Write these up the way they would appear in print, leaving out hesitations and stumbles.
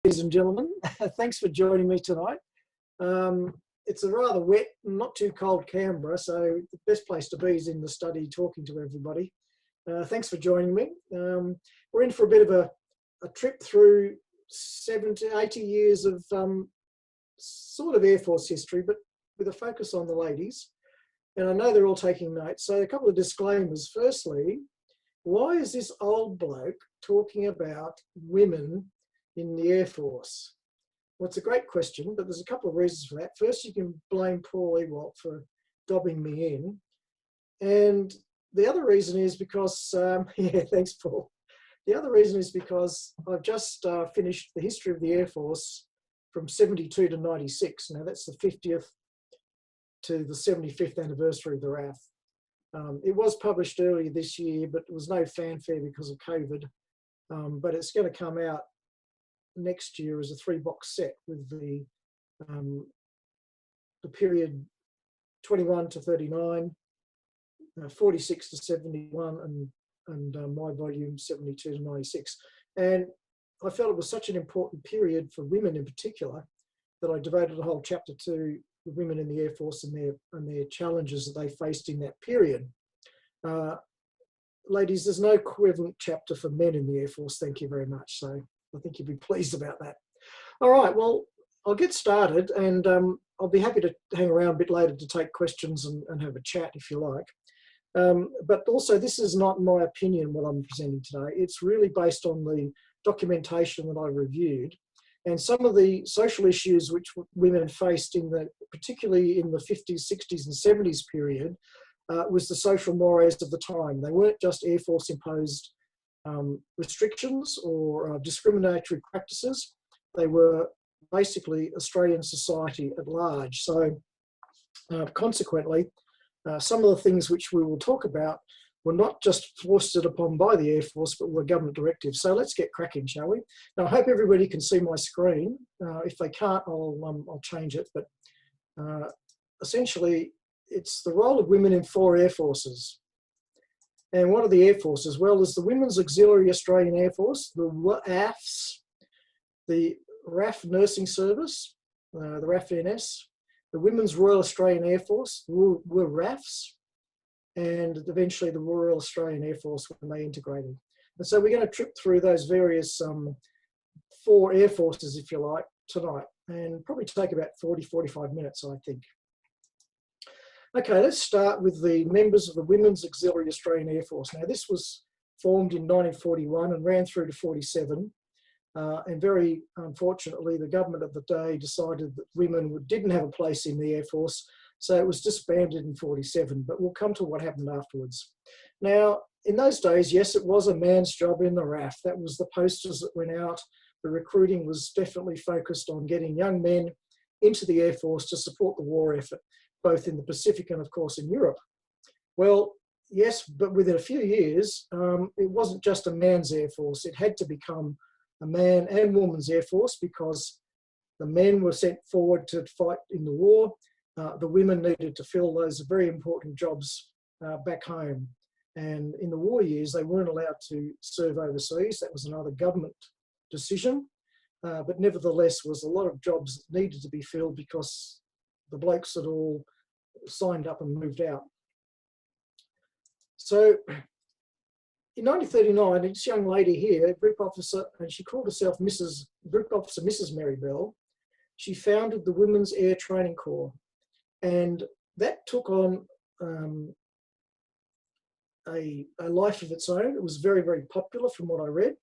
Ladies and gentlemen, thanks for joining me tonight. It's a rather wet, not too cold Canberra, so the best place to be is in the study talking to everybody. Thanks for joining me. We're in for a bit of a trip through 70, 80 years of sort of Air Force history, but with a focus on the ladies. And I know they're all taking notes. So a couple of disclaimers. Firstly, why is this old bloke talking about women in the Air Force? Well, it's a great question, but there's a couple of reasons for that. First, you can blame Paul Ewald for dobbing me in. And the other reason is because, yeah, thanks, Paul. The other reason is because I've just finished the history of the Air Force from 72 to 96. Now, that's the 50th to the 75th anniversary of the RAAF. It was published earlier this year, but there was no fanfare because of COVID. But it's going to come out next year as a 3-box set with the period 21 to 39, 46 to 71, and my volume 72 to 96. And I felt it was such an important period for women in particular that I devoted a whole chapter to the women in the Air Force and their challenges that they faced in that period. Ladies, there's no equivalent chapter for men in the Air Force, thank you very much. So I think you'd be pleased about that. All right, well, I'll get started, and I'll be happy to hang around a bit later to take questions and have a chat if you like. But also, this is not my opinion, what I'm presenting today. It's really based on the documentation that I reviewed and some of the social issues which women faced particularly in the 50s, 60s and 70s period was the social mores of the time. They weren't just Air Force imposed restrictions or discriminatory practices. They were basically Australian society at large. So consequently, some of the things which we will talk about were not just foisted upon by the Air Force, but were government directives. So let's get cracking, shall we? Now, I hope everybody can see my screen. If they can't, I'll change it. But essentially, it's the role of women in 4 air forces. And what are the air forces? Well, there's the Women's Auxiliary Australian Air Force, the RAAFs, the RAAF Nursing Service, the RAAF-NS, the Women's Royal Australian Air Force, were RAAFs, and eventually the Royal Australian Air Force when they integrated. And so we're going to trip through those various 4 air forces, if you like, tonight, and probably take about 40, 45 minutes, I think. Okay, let's start with the members of the Women's Auxiliary Australian Air Force. Now, this was formed in 1941 and ran through to 47. And very unfortunately, the government of the day decided that women didn't have a place in the Air Force, so it was disbanded in 47, but we'll come to what happened afterwards. Now, in those days, yes, it was a man's job in the RAAF. That was the posters that went out. The recruiting was definitely focused on getting young men into the Air Force to support the war effort, both in the Pacific and, of course, in Europe. Well, yes, but within a few years, it wasn't just a man's Air Force. It had to become a man and woman's Air Force because the men were sent forward to fight in the war. The women needed to fill those very important jobs back home. And in the war years, they weren't allowed to serve overseas. That was another government decision. But nevertheless, was a lot of jobs that needed to be filled because the blokes had all signed up and moved out. So in 1939, this young lady here, Group Officer, and she called herself Group Officer Mrs. Mary Bell, she founded the Women's Air Training Corps. And that took on a life of its own. It was very, very popular from what I read.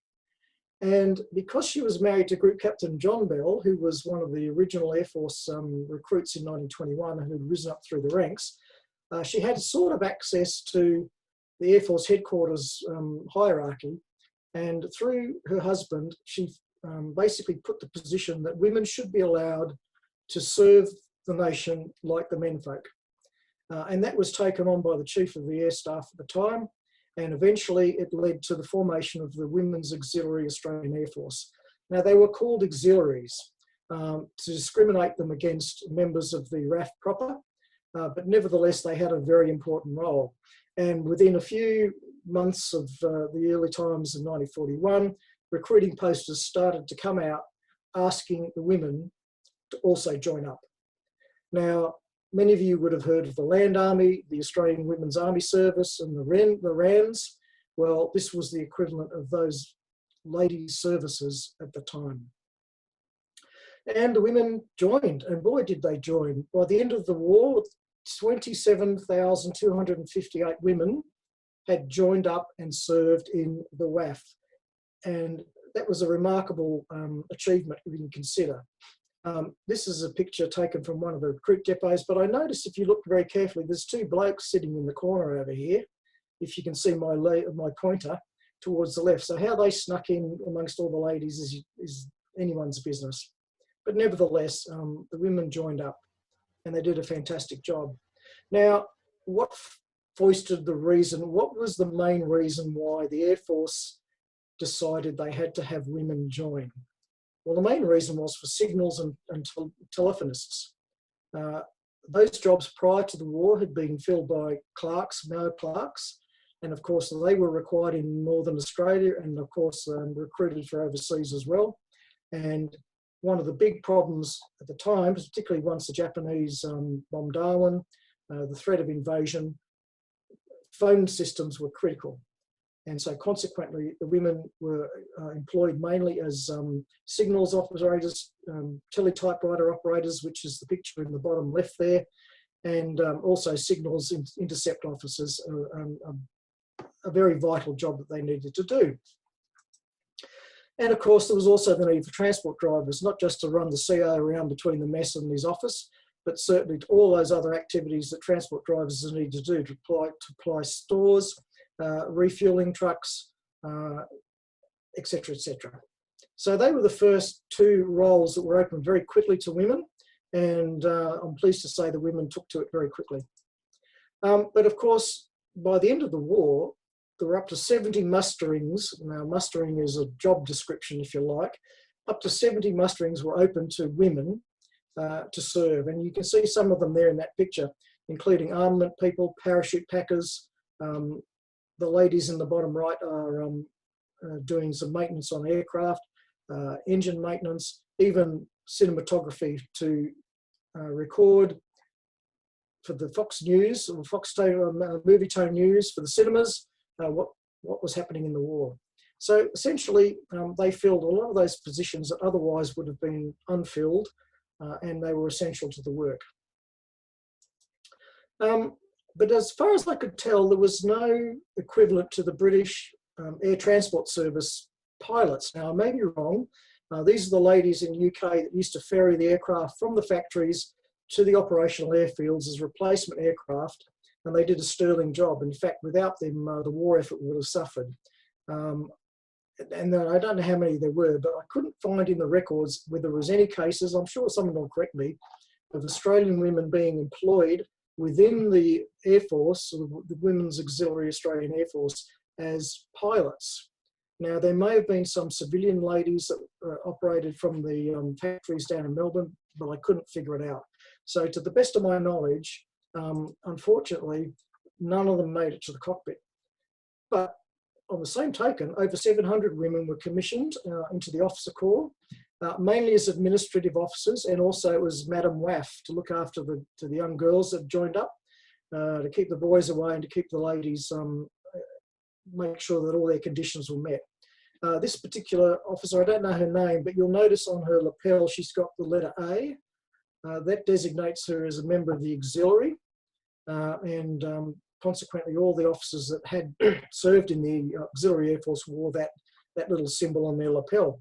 And because she was married to Group Captain John Bell, who was one of the original Air Force recruits in 1921 and had risen up through the ranks, she had sort of access to the Air Force headquarters hierarchy. And through her husband, she basically put the position that women should be allowed to serve the nation like the menfolk. And that was taken on by the Chief of the Air Staff at the time. And eventually it led to the formation of the Women's Auxiliary Australian Air Force. Now, they were called auxiliaries to discriminate them against members of the RAAF proper, but nevertheless, they had a very important role. And within a few months of the early times of 1941, recruiting posters started to come out asking the women to also join up. Now, many of you would have heard of the Land Army, the Australian Women's Army Service, and the RANs. Well, this was the equivalent of those ladies' services at the time. And the women joined, and boy, did they join. By the end of the war, 27,258 women had joined up and served in the RAAF. And that was a remarkable achievement if you can consider. This is a picture taken from one of the recruit depots, but I noticed if you look very carefully, there's two blokes sitting in the corner over here, if you can see my pointer towards the left. So how they snuck in amongst all the ladies is anyone's business. But nevertheless, the women joined up and they did a fantastic job. Now, what foisted the reason, what was the main reason why the Air Force decided they had to have women join? Well, the main reason was for signals and telephonists. Those jobs prior to the war had been filled by clerks, male clerks, and of course they were required in Northern Australia and of course recruited for overseas as well. And one of the big problems at the time, particularly once the Japanese bombed Darwin, the threat of invasion, phone systems were critical. And so consequently, the women were employed mainly as signals operators, teletypewriter operators, which is the picture in the bottom left there, and also signals intercept officers, a very vital job that they needed to do. And of course, there was also the need for transport drivers, not just to run the CO around between the mess and his office, but certainly to all those other activities that transport drivers need to do to apply stores, refueling trucks, etc., etc. So they were the first two roles that were opened very quickly to women, and I'm pleased to say the women took to it very quickly. But of course, by the end of the war, there were up to 70 musterings. Now, mustering is a job description, if you like. Up to 70 musterings were open to women to serve, and you can see some of them there in that picture, including armament people, parachute packers. The ladies in the bottom right are doing some maintenance on aircraft, engine maintenance, even cinematography to record for the Fox News or Movie Tone News for the cinemas what was happening in the war. So essentially, they filled a lot of those positions that otherwise would have been unfilled, and they were essential to the work. But as far as I could tell, there was no equivalent to the British Air Transport Service pilots. Now, I may be wrong. These are the ladies in the UK that used to ferry the aircraft from the factories to the operational airfields as replacement aircraft, and they did a sterling job. In fact, without them, the war effort would have suffered. And I don't know how many there were, but I couldn't find in the records whether there was any cases, I'm sure someone will correct me, of Australian women being employed within the Air Force, or the Women's Auxiliary Australian Air Force, as pilots. Now, there may have been some civilian ladies that operated from the factories down in Melbourne, but I couldn't figure it out. So to the best of my knowledge, unfortunately, none of them made it to the cockpit. But on the same token, over 700 women were commissioned into the officer corps, mainly as administrative officers, and also as Madam WAF to look after the young girls that joined up, to keep the boys away and to keep the ladies, make sure that all their conditions were met. This particular officer, I don't know her name, but you'll notice on her lapel she's got the letter A. That designates her as a member of the auxiliary, and consequently all the officers that had served in the auxiliary air force wore that little symbol on their lapel.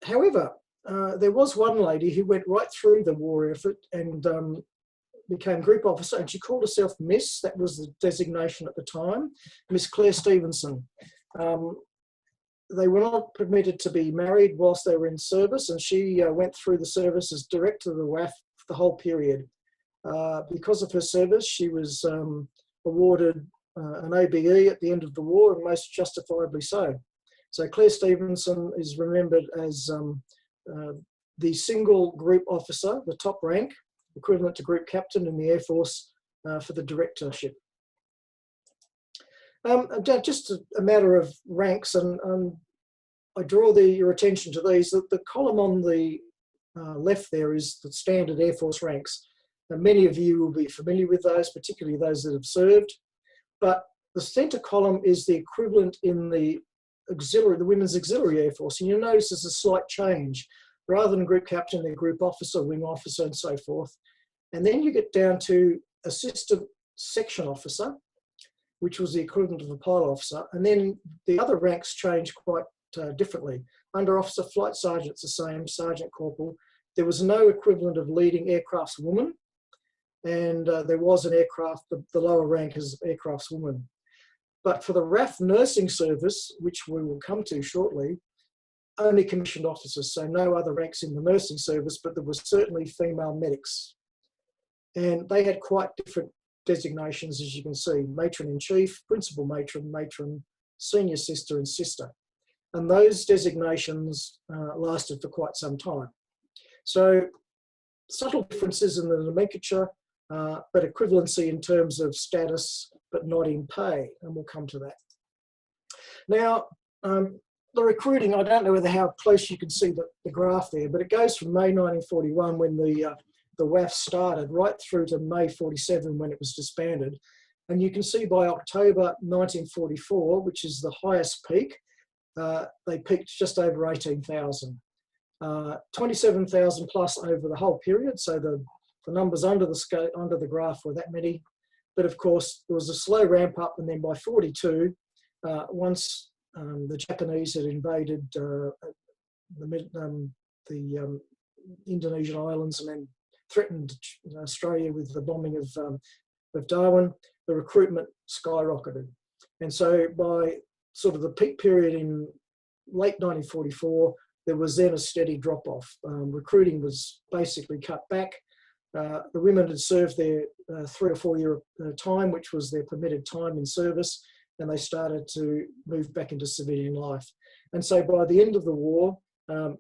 However, there was one lady who went right through the war effort and became group officer, and she called herself Miss. That was the designation at the time, Miss Claire Stevenson. They were not permitted to be married whilst they were in service, and she went through the service as director of the WAAF for the whole period. Because of her service, she was awarded an OBE at the end of the war, and most justifiably so. So Claire Stevenson is remembered as the single group officer, the top rank, equivalent to group captain in the Air Force for the directorship. Just a matter of ranks, and I draw your attention to these. The column on the left there is the standard Air Force ranks. Now, many of you will be familiar with those, particularly those that have served. But the centre column is the equivalent in the Women's Auxiliary Air Force. And you'll notice there's a slight change. Rather than group captain, they're group officer, wing officer, and so forth. And then you get down to assistant section officer, which was the equivalent of a pilot officer. And then the other ranks change quite differently. Under officer, flight sergeant, it's the same, sergeant, corporal. There was no equivalent of leading aircrafts woman. And there was an aircraft, the lower rank is aircrafts woman. But for the RAAF nursing service, which we will come to shortly, only commissioned officers, so no other ranks in the nursing service, but there were certainly female medics. And they had quite different designations, as you can see: matron-in-chief, principal matron, matron, senior sister, and sister. And those designations lasted for quite some time. So subtle differences in the nomenclature, but equivalency in terms of status, but not in pay, and we'll come to that. Now, the recruiting, I don't know how close you can see the graph there, but it goes from May 1941 when the RAAF started right through to May 47 when it was disbanded. And you can see by October 1944, which is the highest peak, they peaked just over 18,000. 27,000 plus over the whole period, so the numbers under the graph were that many. But of course, there was a slow ramp up, and then by 42, once the Japanese had invaded the Indonesian islands and then threatened Australia with the bombing of Darwin, the recruitment skyrocketed. And so by sort of the peak period in late 1944, there was then a steady drop-off. Recruiting was basically cut back. The women had served their 3 or 4 year time, which was their permitted time in service, and they started to move back into civilian life. And so by the end of the war,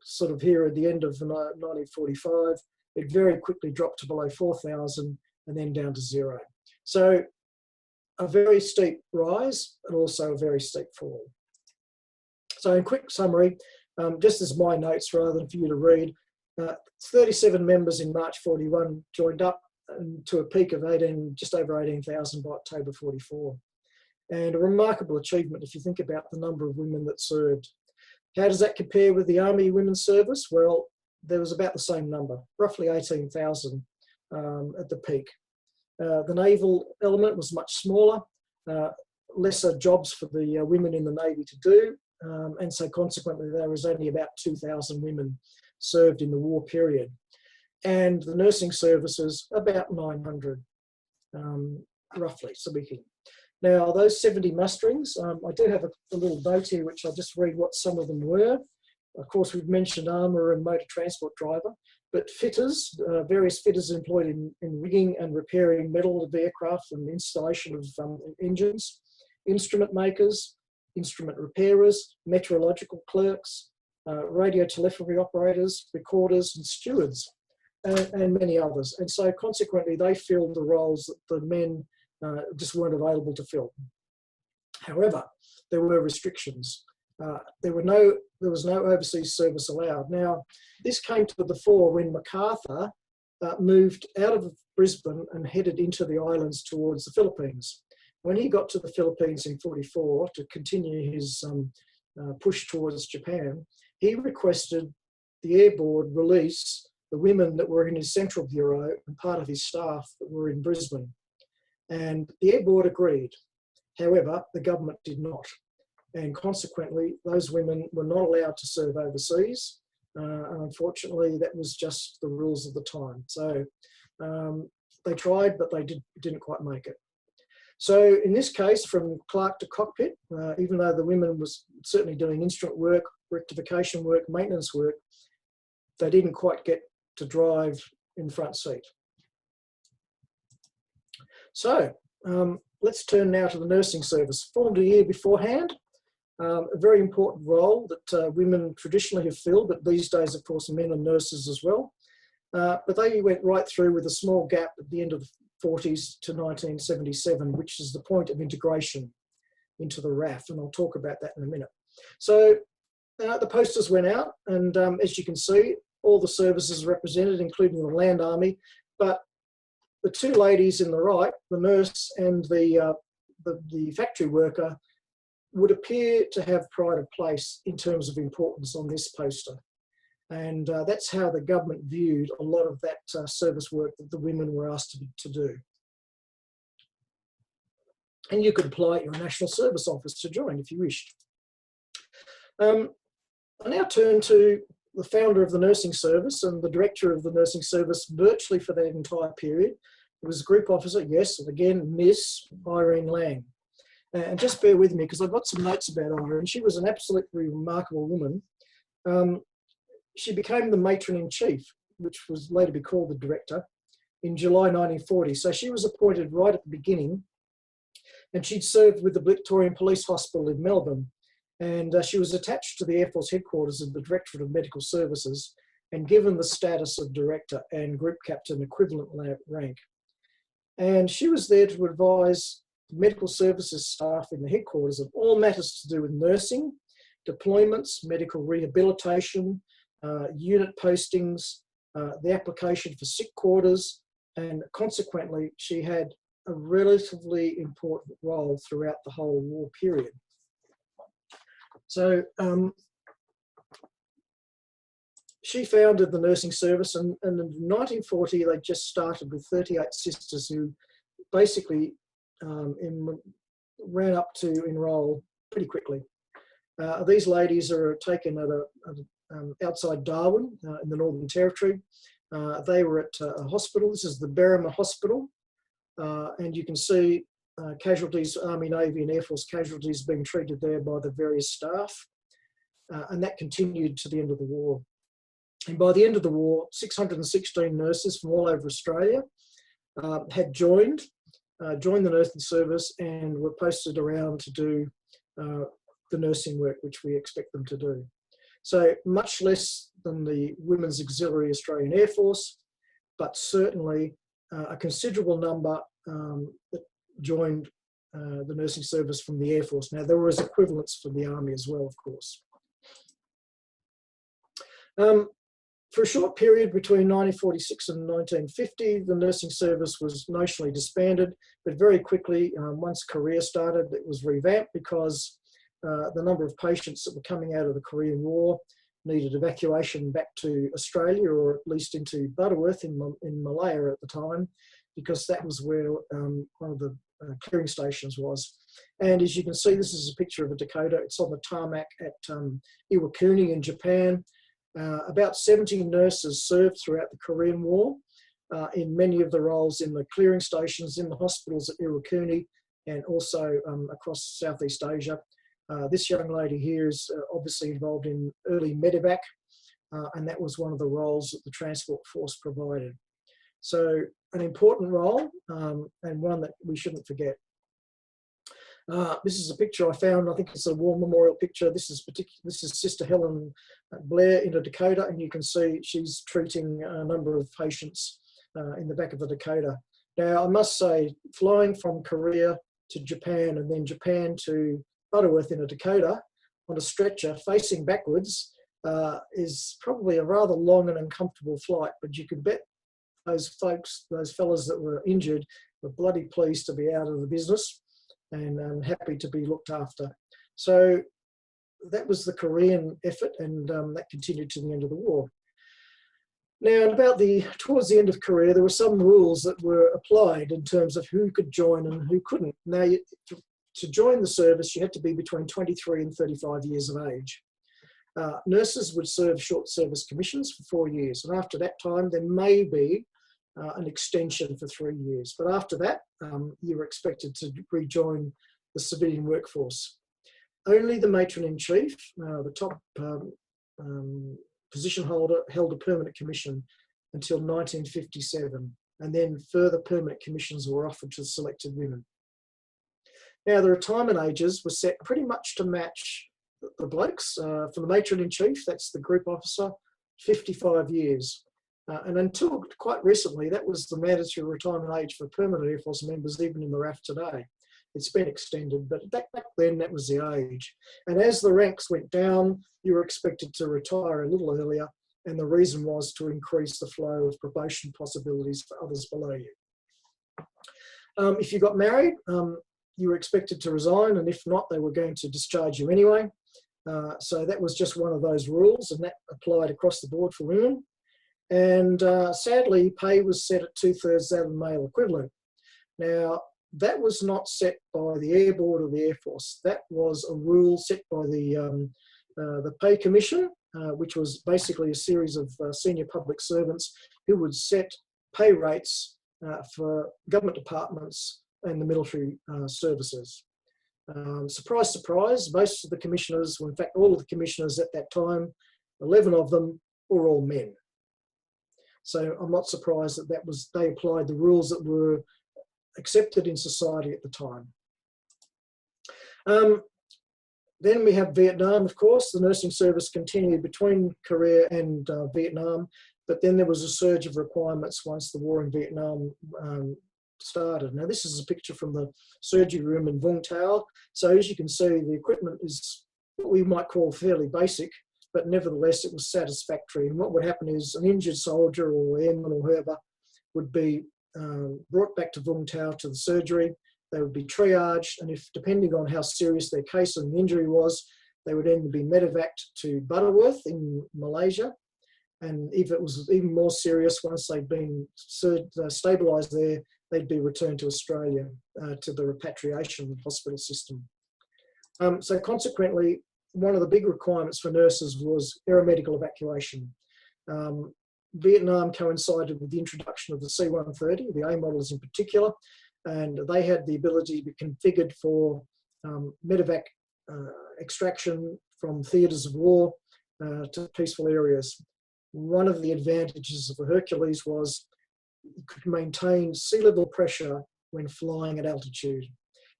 sort of here at the end of 1945, it very quickly dropped to below 4,000 and then down to 0. So a very steep rise and also a very steep fall. So in quick summary, just as my notes rather than for you to read, 37 members in March 41 joined up to a peak of just over 18,000 by October 44. And a remarkable achievement if you think about the number of women that served. How does that compare with the Army Women's Service? Well, there was about the same number, roughly 18,000 at the peak. The naval element was much smaller, lesser jobs for the women in the Navy to do, and so consequently there was only about 2,000 women served in the war period. And the nursing services, about 900, roughly speaking. Now, those 70 musterings, I do have a little note here which I'll just read what some of them were. Of course, we've mentioned armour and motor transport driver, but fitters, various fitters employed in rigging and repairing metal of aircraft and installation of engines, instrument makers, instrument repairers, meteorological clerks, radio telephony operators, recorders and stewards, and many others. And so consequently, they filled the roles that the men just weren't available to fill. However, there were restrictions. There was no overseas service allowed. Now, this came to the fore when MacArthur moved out of Brisbane and headed into the islands towards the Philippines. When he got to the Philippines in 44 to continue his push towards Japan, he requested the Air Board release the women that were in his Central Bureau and part of his staff that were in Brisbane. And the Air Board agreed. However, the government did not. And consequently, those women were not allowed to serve overseas. And unfortunately, that was just the rules of the time. So they tried, but they didn't quite make it. So in this case, from clerk to cockpit, even though the women was certainly doing instrument work, rectification work, maintenance work, they didn't quite get to drive in the front seat. So let's turn now to the nursing service. Formed a year beforehand, a very important role that women traditionally have filled, but these days, of course, men are nurses as well. But they went right through with a small gap at the end of the 40s to 1977, which is the point of integration into the RAAF, and I'll talk about that in a minute. So the posters went out, and as you can see, all the services represented, including the Land Army, but the two ladies in the right, the nurse and the factory worker, would appear to have pride of place in terms of importance on this poster. And that's how the government viewed a lot of that service work that the women were asked to do. And you could apply at your National Service Office to join if you wished. I now turn to the founder of the nursing service and the director of the nursing service virtually for that entire period. It was Group Officer, yes, and again, Miss Irene Lang. And just bear with me because I've got some notes about Irene. She was an absolutely remarkable woman. She became the matron-in-chief, which was later be called the director, in July 1940. So she was appointed right at the beginning, and she'd served with the Victorian Police Hospital in Melbourne. And she was attached to the Air Force headquarters of the Directorate of Medical Services and given the status of director and group captain equivalent rank. And she was there to advise the medical services staff in the headquarters of all matters to do with nursing, deployments, medical rehabilitation, unit postings, the application for sick quarters, and consequently, she had a relatively important role throughout the whole war period. So she founded the nursing service, and in 1940 they just started with 38 sisters who basically ran up to enrol pretty quickly. These ladies are taken at outside Darwin in the Northern Territory. They were at a hospital. This is the Berrima Hospital, and you can see casualties, Army, Navy and Air Force casualties being treated there by the various staff, and that continued to the end of the war. And by the end of the war, 616 nurses from all over Australia had joined the nursing service and were posted around to do the nursing work which we expect them to do. So much less than the Women's Auxiliary Australian Air Force, but certainly a considerable number that joined the nursing service from the Air Force. Now, there was equivalents for the Army as well, of course. For a short period between 1946 and 1950, the nursing service was notionally disbanded, but very quickly, once Korea started, it was revamped because the number of patients that were coming out of the Korean War needed evacuation back to Australia, or at least into Butterworth in Malaya at the time, because that was where one of the clearing stations was. And as you can see, this is a picture of a Dakota. It's on the tarmac at Iwakuni in Japan. About 70 nurses served throughout the Korean War in many of the roles in the clearing stations, in the hospitals at Iwakuni, and also across Southeast Asia. This young lady here is obviously involved in early medevac, and that was one of the roles that the Transport Force provided. So an important role, and one that we shouldn't forget. This is a picture I found. I think it's a war memorial picture. This is Sister Helen Blair in a Dakota, and you can see she's treating a number of patients in the back of the Dakota. Now, I must say, flying from Korea to Japan and then Japan to Butterworth in a Dakota on a stretcher facing backwards is probably a rather long and uncomfortable flight, but you could bet those folks, those fellas that were injured, were bloody pleased to be out of the business and happy to be looked after. So that was the Korean effort, and that continued to the end of the war. Now, towards the end of Korea, there were some rules that were applied in terms of who could join and who couldn't. Now, to join the service, you had to be between 23 and 35 years of age. Nurses would serve short service commissions for 4 years, and after that time, there may be an extension for 3 years. But after that, you were expected to rejoin the civilian workforce. Only the matron-in-chief, the top position holder, held a permanent commission until 1957, and then further permanent commissions were offered to selected women. Now, the retirement ages were set pretty much to match the blokes. For the matron-in-chief, that's the group officer, 55 years. And until quite recently, that was the mandatory retirement age for permanent Air Force members, even in the RAAF today. It's been extended, but back then that was the age. And as the ranks went down, you were expected to retire a little earlier, and the reason was to increase the flow of promotion possibilities for others below you. If you got married, you were expected to resign, and if not, they were going to discharge you anyway. So that was just one of those rules, and that applied across the board for women. And sadly, pay was set at 2/3 that of the male equivalent. Now, that was not set by the Air Board or the Air Force. That was a rule set by the Pay Commission, which was basically a series of senior public servants who would set pay rates for government departments and the military services. Surprise, surprise, most of the commissioners, well, in fact, all of the commissioners at that time, 11 of them were all men. So I'm not surprised that they applied the rules that were accepted in society at the time. Then we have Vietnam, of course. The nursing service continued between Korea and Vietnam, but then there was a surge of requirements once the war in Vietnam started. Now, this is a picture from the surgery room in Vung Tau. So as you can see, the equipment is what we might call fairly basic, but nevertheless, it was satisfactory. And what would happen is an injured soldier or airman or whoever would be brought back to Vung Tau to the surgery. They would be triaged, and if, depending on how serious their case and injury was, they would then be medevaced to Butterworth in Malaysia. And if it was even more serious, once they'd been stabilised there, they'd be returned to Australia to the repatriation hospital system. So consequently, one of the big requirements for nurses was aeromedical evacuation. Vietnam coincided with the introduction of the C-130, the A models in particular, and they had the ability to be configured for medevac extraction from theatres of war to peaceful areas. One of the advantages of the Hercules was it could maintain sea level pressure when flying at altitude.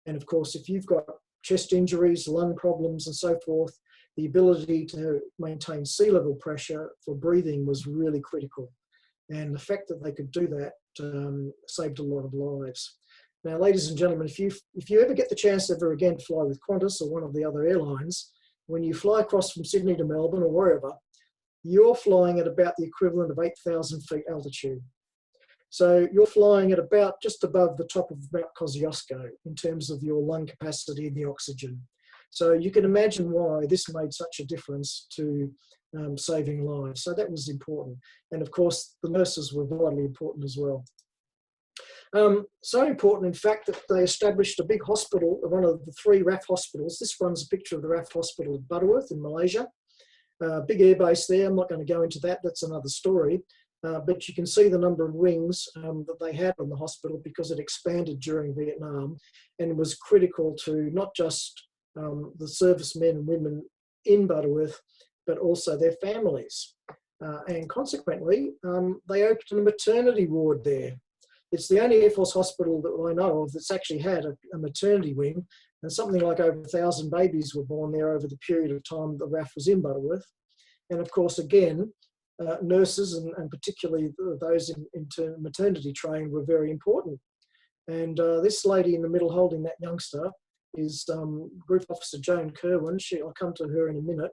And of course, if you've got chest injuries, lung problems and so forth, the ability to maintain sea level pressure for breathing was really critical. And the fact that they could do that saved a lot of lives. Now, ladies and gentlemen, if you ever get the chance to ever again fly with Qantas or one of the other airlines, when you fly across from Sydney to Melbourne or wherever, you're flying at about the equivalent of 8,000 feet altitude. So you're flying at about just above the top of Mount Kosciuszko in terms of your lung capacity and the oxygen. So you can imagine why this made such a difference to saving lives. So that was important. And of course, the nurses were vitally important as well. So important, in fact, that they established a big hospital, one of the 3 RAAF hospitals. This one's a picture of the RAAF hospital at Butterworth in Malaysia. Big airbase there. I'm not going to go into that. That's another story. But you can see the number of wings that they had on the hospital because it expanded during Vietnam and was critical to not just the servicemen and women in Butterworth, but also their families. And consequently, they opened a maternity ward there. It's the only Air Force hospital that I know of that's actually had a maternity wing, and something like over 1,000 babies were born there over the period of time the RAAF was in Butterworth. And of course, again, nurses and particularly those in maternity training were very important. And this lady in the middle holding that youngster is Group Officer Joan Kerwin. I'll come to her in a minute.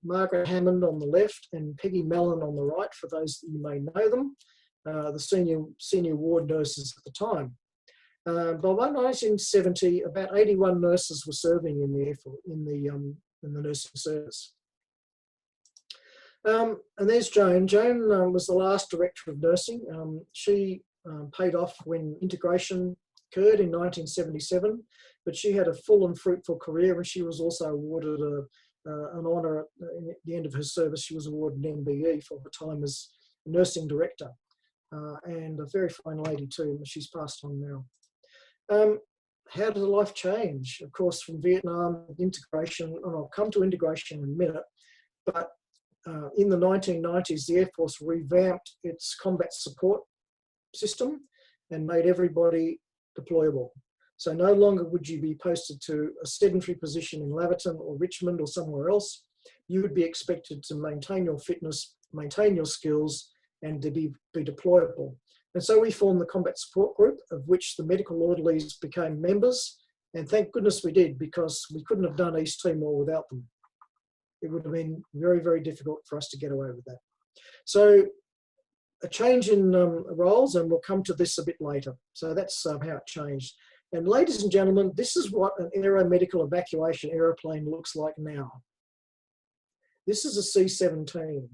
Margaret Hammond on the left and Peggy Mellon on the right, for those that you may know them, the senior ward nurses at the time. By 1970, about 81 nurses were serving in the Air Force, in the nursing service. And there's Joan. Joan was the last director of nursing. She paid off when integration occurred in 1977, but she had a full and fruitful career, and she was also awarded an honour at the end of her service. She was awarded an MBE for her time as nursing director, and a very fine lady too. She's passed on now. How did life change? Of course, from Vietnam, integration, and I'll come to integration in a minute, but in the 1990s, the Air Force revamped its combat support system and made everybody deployable. So no longer would you be posted to a sedentary position in Laverton or Richmond or somewhere else. You would be expected to maintain your fitness, maintain your skills, and to be deployable. And so we formed the Combat Support Group, of which the medical orderlies became members. And thank goodness we did, because we couldn't have done East Timor without them. It would have been very, very difficult for us to get away with that. So a change in roles, and we'll come to this a bit later. So that's how it changed. And ladies and gentlemen, this is what an aeromedical evacuation aeroplane looks like now. This is a C-17.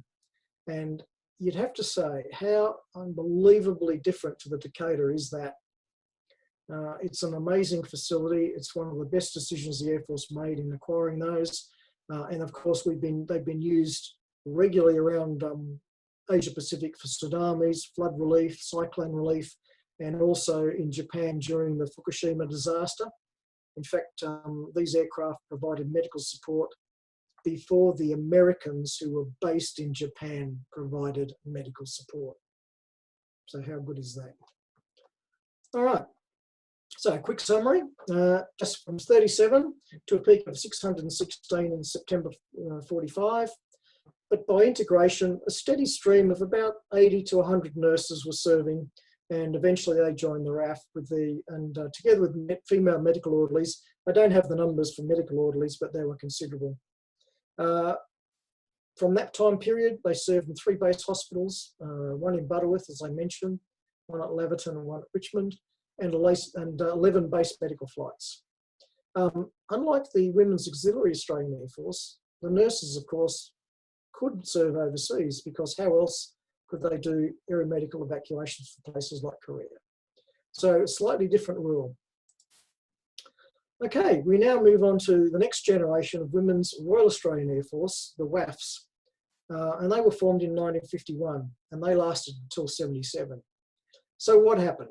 And you'd have to say, how unbelievably different to the Decatur is that? It's an amazing facility. It's one of the best decisions the Air Force made in acquiring those. And of course, they've been used regularly around Asia Pacific for tsunamis, flood relief, cyclone relief, and also in Japan during the Fukushima disaster. In fact, these aircraft provided medical support before the Americans who were based in Japan provided medical support. So how good is that? All right. So a quick summary, just from 37 to a peak of 616 in September 45. But by integration, a steady stream of about 80 to 100 nurses were serving, and eventually they joined the RAAF together with female medical orderlies. I don't have the numbers for medical orderlies, but they were considerable. From that time period, they served in 3 base hospitals, one in Butterworth, as I mentioned, one at Laverton and one at Richmond, and 11 base medical flights. Unlike the Women's Auxiliary Australian Air Force, the nurses, of course, could serve overseas, because how else could they do aeromedical evacuations for places like Korea? So, slightly different rule. Okay, we now move on to the next generation of Women's Royal Australian Air Force, the WAAFs. And they were formed in 1951, and they lasted until 77. So what happened?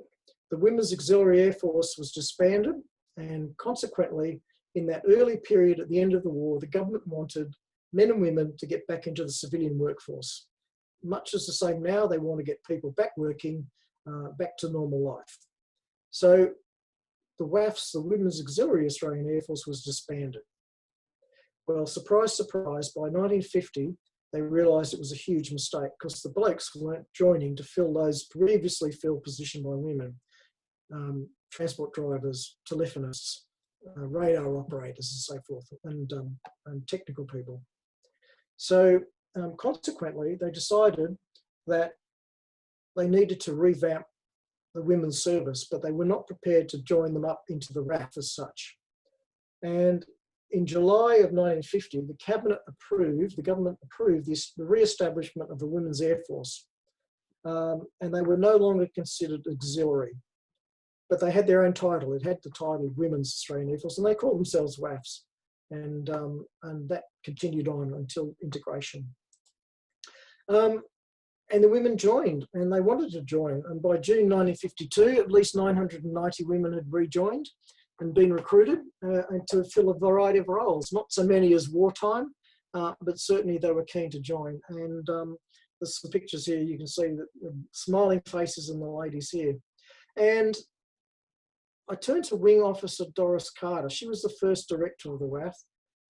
The Women's Auxiliary Air Force was disbanded, and consequently, in that early period at the end of the war, the government wanted men and women to get back into the civilian workforce. Much as the same now, they want to get people back working, back to normal life. So the WAAFs, the Women's Auxiliary Australian Air Force, was disbanded. Well, surprise, surprise, by 1950, they realised it was a huge mistake, because the blokes weren't joining to fill those previously filled positions by women. Transport drivers, telephonists, radar operators and so forth, and technical people. So consequently, they decided that they needed to revamp the women's service, but they were not prepared to join them up into the RAAF as such. And in July of 1950, the government approved the re-establishment of the Women's Air Force. And they were no longer considered auxiliary, but they had their own title. It had the title Women's Australian Air Force, and they called themselves WAAFs. And that continued on until integration. And the women joined, and they wanted to join. And by June 1952, at least 990 women had rejoined and been recruited and to fill a variety of roles. Not so many as wartime, but certainly they were keen to join. And there's some pictures here. You can see the smiling faces in the ladies here. And I turned to Wing Officer Doris Carter. She was the first director of the WAAF,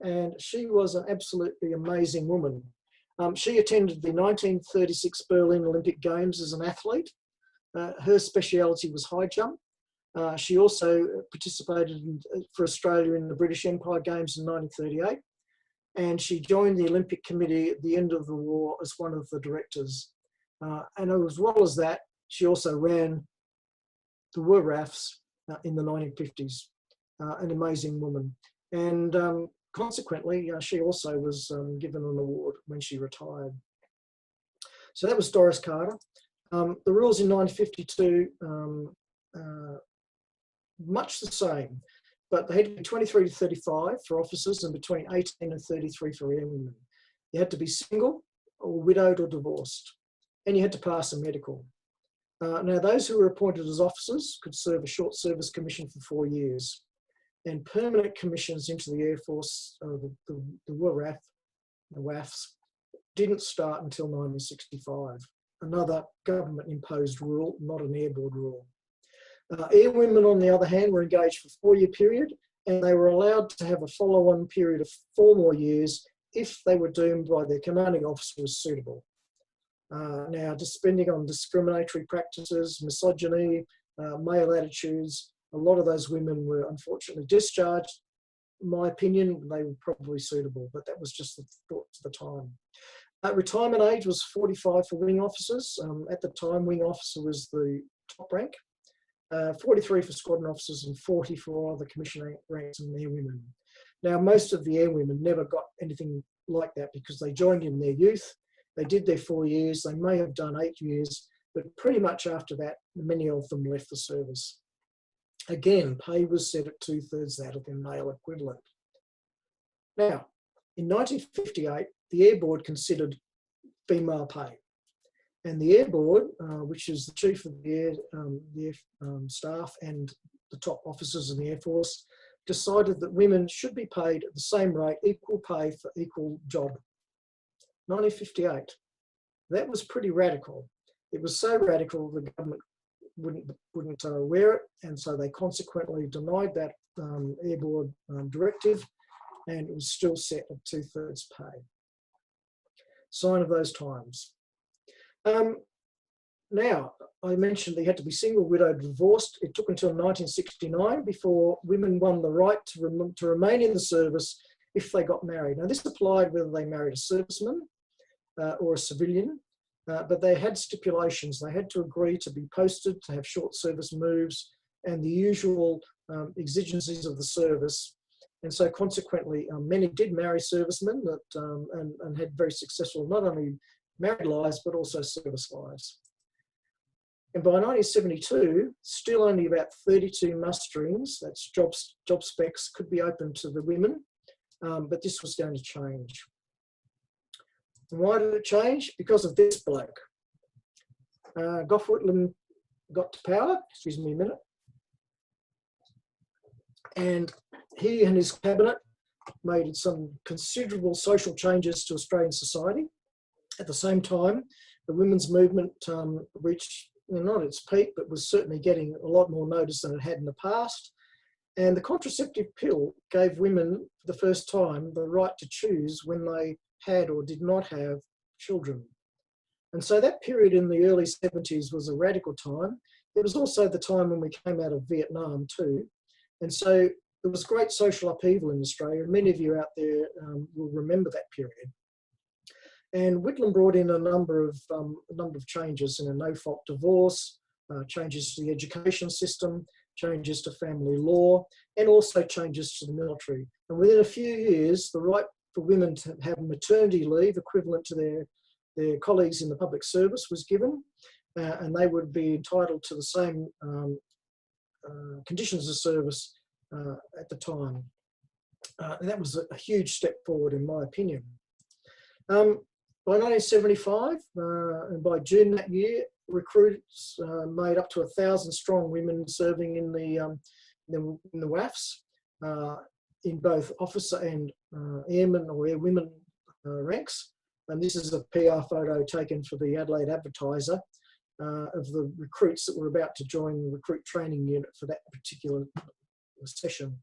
and she was an absolutely amazing woman. She attended the 1936 Berlin Olympic Games as an athlete. Her speciality was high jump. She also participated for Australia in the British Empire Games in 1938. And she joined the Olympic Committee at the end of the war as one of the directors. And as well as that, she also ran the RAAFs in the 1950s, an amazing woman. And consequently, she also was given an award when she retired. So that was Doris Carter. The rules in 1952, much the same, but they had to be 23 to 35 for officers and between 18 and 33 for airwomen. You had to be single or widowed or divorced, and you had to pass a medical. Now, those who were appointed as officers could serve a short service commission for 4 years, and permanent commissions into the Air Force, the RAAF, the WAAFs, didn't start until 1965. Another government-imposed rule, not an Air Board rule. Airwomen, on the other hand, were engaged for a 4-year period, and they were allowed to have a follow-on period of 4 more years if they were deemed by their commanding officer as suitable. Now, depending on discriminatory practices, misogyny, male attitudes, a lot of those women were unfortunately discharged. In my opinion, they were probably suitable, but that was just the thought at the time. Retirement age was 45 for wing officers. At the time, wing officer was the top rank. 43 for squadron officers and 40 for other commissioner ranks and airwomen. Now, most of the airwomen never got anything like that because they joined in their youth. They did their 4 years. They may have done 8 years, but pretty much after that, many of them left the service. Again, pay was set at 2/3 that of their male equivalent. Now, in 1958, the Air Board considered female pay. And the Air Board, which is the chief of the Air Staff and the top officers in the Air Force, decided that women should be paid at the same rate, equal pay for equal job. 1958. That was pretty radical. It was so radical the government wouldn't wear it, and so they consequently denied that Air Board directive, and it was still set at 2/3 pay. Sign of those times. Now, I mentioned they had to be single, widowed, divorced. It took until 1969 before women won the right to remain in the service if they got married. Now, this applied whether they married a serviceman or a civilian, but they had stipulations. They had to agree to be posted, to have short service moves, and the usual exigencies of the service. And so consequently, many did marry servicemen and had very successful, not only married lives, but also service lives. And by 1972, still only about 32 musterings, that's job specs, could be open to the women, but this was going to change. And why did it change? Because of this bloke. Gough Whitlam got to power, excuse me a minute, and he and his cabinet made some considerable social changes to Australian society. At the same time, the women's movement reached, not its peak, but was certainly getting a lot more notice than it had in the past. And the contraceptive pill gave women, for the first time, the right to choose when they had or did not have children. And so that period in the early 70s was a radical time. It was also the time when we came out of Vietnam too. And so there was great social upheaval in Australia. Many of you out there will remember that period. And Whitlam brought in a number of changes in a no-fault divorce, changes to the education system, changes to family law, and also changes to the military. And within a few years, the right for women to have maternity leave equivalent to their colleagues in the public service was given, and they would be entitled to the same conditions of service at the time. And that was a huge step forward, in my opinion. By 1975, and by June that year, recruits made up to 1,000 strong women serving in the RAAFs, in both officer and airmen or airwomen ranks. And this is a PR photo taken for the Adelaide Advertiser of the recruits that were about to join the recruit training unit for that particular session.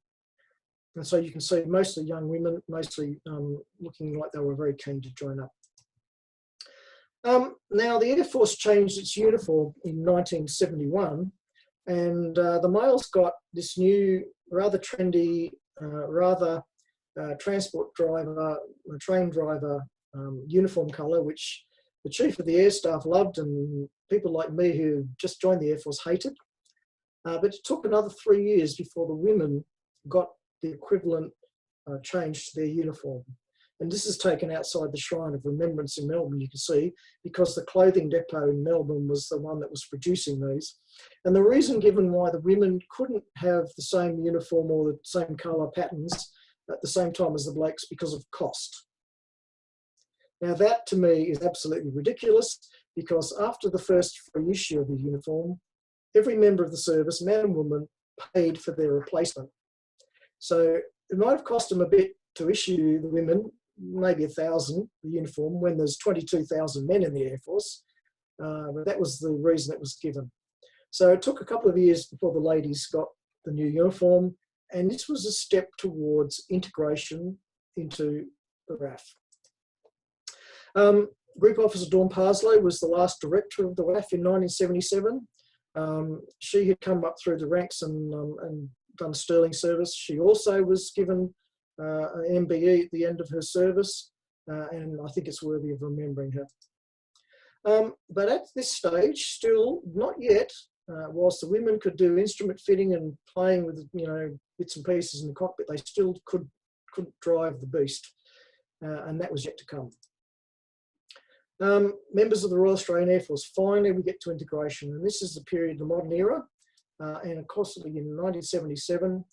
And so you can see mostly young women, mostly looking like they were very keen to join up. Now, the Air Force changed its uniform in 1971, and the males got this new, rather trendy, transport driver, train driver uniform colour, which the Chief of the Air Staff loved, and people like me who just joined the Air Force hated. But it took another 3 years before the women got the equivalent change to their uniform. And this is taken outside the Shrine of Remembrance in Melbourne, you can see, because the clothing depot in Melbourne was the one that was producing these. And the reason given why the women couldn't have the same uniform or the same colour patterns at the same time as the blokes, because of cost. Now that to me is absolutely ridiculous, because after the first free issue of the uniform, every member of the service, man and woman, paid for their replacement. So it might have cost them a bit to issue the women, maybe 1,000, the uniform, when there's 22,000 men in the Air Force. But that was the reason it was given. So it took a couple of years before the ladies got the new uniform, and this was a step towards integration into the RAAF. Group Officer Dawn Parslow was the last director of the RAAF in 1977. She had come up through the ranks and done sterling service. She also was given an MBE at the end of her service, and I think it's worthy of remembering her. But at this stage, still not yet, whilst the women could do instrument fitting and playing with, you know, bits and pieces in the cockpit, they still couldn't drive the beast, and that was yet to come. Members of the Royal Australian Air Force, finally we get to integration, and this is the period of the modern era, and of course in 1977,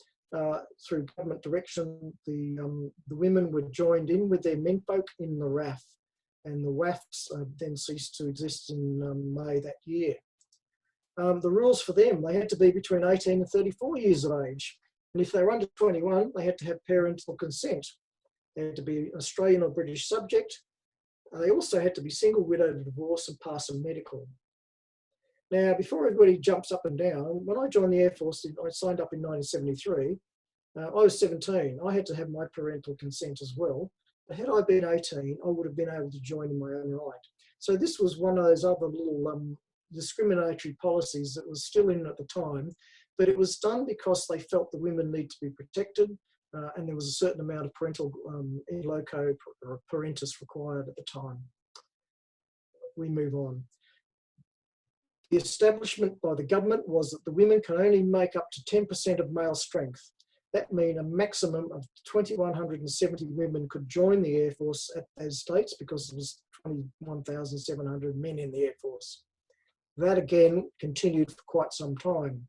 through government direction, the women were joined in with their menfolk in the RAAF, and the WAFs then ceased to exist in May that year. The rules for them, they had to be between 18 and 34 years of age, and if they were under 21, they had to have parental consent. They had to be Australian or British subject. They also had to be single, widowed, divorced, and pass a medical. Now, before everybody jumps up and down, when I joined the Air Force, I signed up in 1973. I was 17. I had to have my parental consent as well. But had I been 18, I would have been able to join in my own right. So this was one of those other little discriminatory policies that was still in at the time, but it was done because they felt the women need to be protected, and there was a certain amount of parental in loco or parentis required at the time. We move on. The establishment by the government was that the women can only make up to 10% of male strength. That means a maximum of 2,170 women could join the Air Force at those dates, because there was 21,700 men in the Air Force. That again continued for quite some time.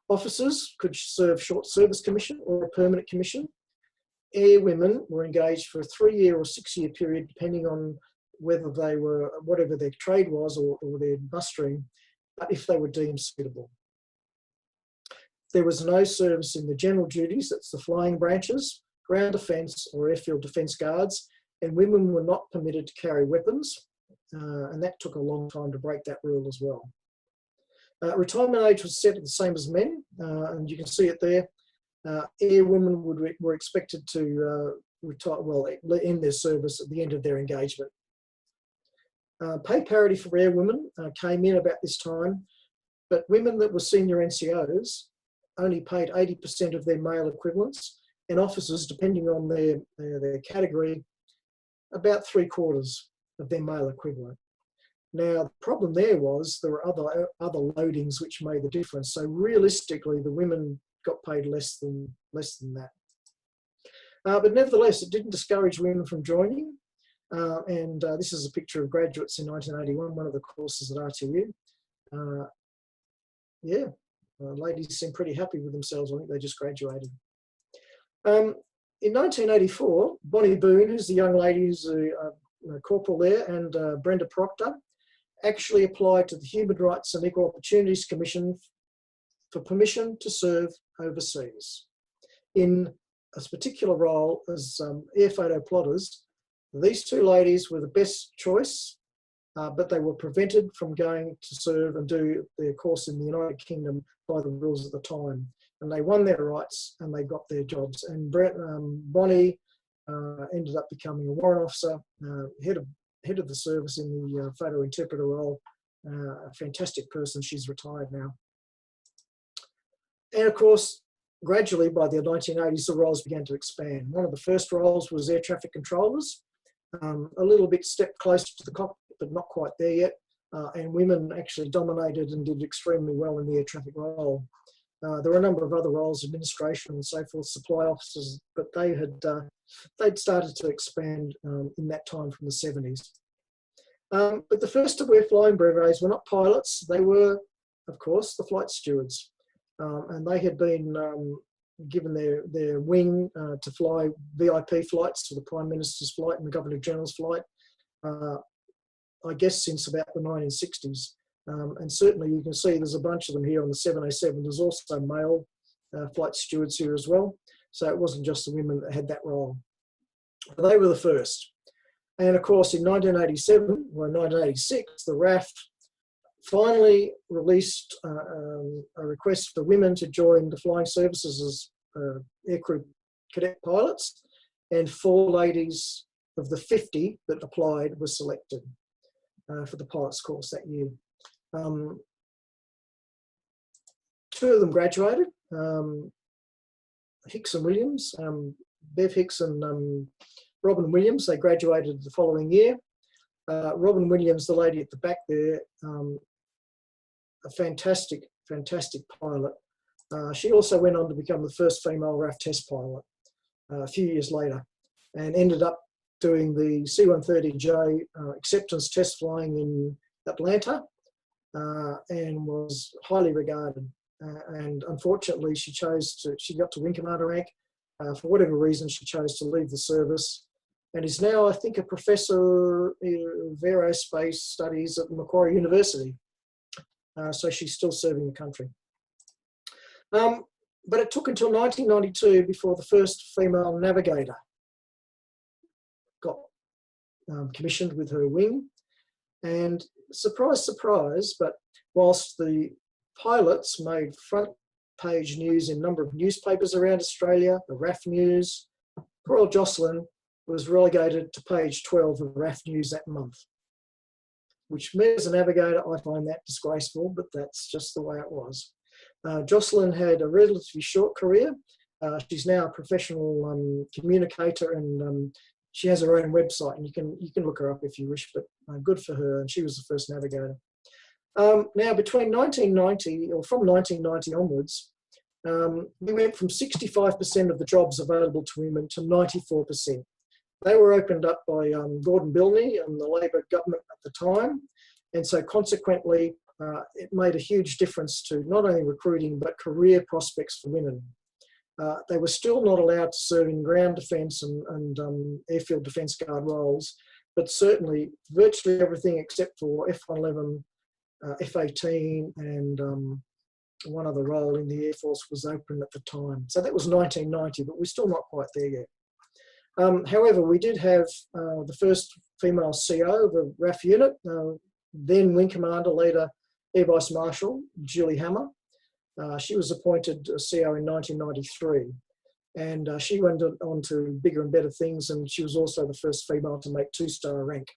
Officers could serve short service commission or a permanent commission. Air women were engaged for a 3-year or 6-year period, depending on whether they were, whatever their trade was or their mustering, but if they were deemed suitable. There was no service in the general duties, that's the flying branches, ground defence or airfield defence guards, and women were not permitted to carry weapons, and that took a long time to break that rule as well. Retirement age was set at the same as men, and you can see it there. Air women were expected to retire, well, end their service at the end of their engagement. Pay parity for air women came in about this time, but women that were senior NCOs only paid 80% of their male equivalents, and officers, depending on their category, about 3/4 of their male equivalent. Now, the problem there was there were other loadings which made the difference. So realistically, the women got paid less than that. But nevertheless, it didn't discourage women from joining. And this is a picture of graduates in 1981, one of the courses at RTU. Yeah, ladies seem pretty happy with themselves. I think they just graduated. In 1984, Bonnie Boone, who's the young lady who's a corporal there, and Brenda Proctor, actually applied to the Human Rights and Equal Opportunities Commission for permission to serve overseas in a particular role as air photo plotters. These two ladies were the best choice, but they were prevented from going to serve and do their course in the United Kingdom by the rules at the time. And they won their rights and they got their jobs. And Bonnie ended up becoming a warrant officer, head of the service in the photo interpreter role. A fantastic person. She's retired now. And of course, gradually by the 1980s, the roles began to expand. One of the first roles was air traffic controllers, a little bit stepped closer to the cockpit, but not quite there yet. And women actually dominated and did extremely well in the air traffic role. There were a number of other roles, administration and so forth, supply officers, but they'd started to expand in that time from the 70s. But the first to wear flying berets were not pilots. They were, of course, the flight stewards. And they had been given their wing to fly VIP flights to the Prime Minister's flight and the Governor General's flight, I guess since about the 1960s. And certainly you can see there's a bunch of them here on the 707. There's also male flight stewards here as well. So it wasn't just the women that had that role. But they were the first. And of course in 1987 or 1986, the RAAF finally released a request for women to join the flying services as aircrew cadet pilots, and 4 ladies of the 50 that applied was selected for the pilot's course that year. 2 of them graduated, Hicks and Williams, Bev Hicks and Robin Williams. They graduated the following year. Robin Williams, the lady at the back there, a fantastic pilot. She also went on to become the first female RAAF test pilot a few years later, and ended up doing the C-130J acceptance test flying in Atlanta, and was highly regarded. And unfortunately, she got to Wing Commander rank. For whatever reason, she chose to leave the service, and is now, I think, a professor of aerospace studies at Macquarie University. So she's still serving the country. But it took until 1992 before the first female navigator got commissioned with her wing. And surprise, surprise, but whilst the pilots made front page news in a number of newspapers around Australia, the RAAF News, poor old Jocelyn was relegated to page 12 of RAAF News that month, which me as a navigator, I find that disgraceful, but that's just the way it was. Jocelyn had a relatively short career. She's now a professional communicator, and she has her own website, and you can look her up if you wish, but good for her, and she was the first navigator. Now, between 1990, or from 1990 onwards, we went from 65% of the jobs available to women to 94%. They were opened up by Gordon Bilney and the Labor government at the time, and so consequently, it made a huge difference to not only recruiting but career prospects for women. They were still not allowed to serve in ground defence and airfield defence guard roles, but certainly virtually everything except for F-111, F-18 and one other role in the Air Force was open at the time. So that was 1990, but we're still not quite there yet. However, we did have the first female CO of the RAAF unit, then Wing Commander, later Air Vice Marshal Julie Hammer. She was appointed CO in 1993, and she went on to bigger and better things, and she was also the first female to make 2-star rank,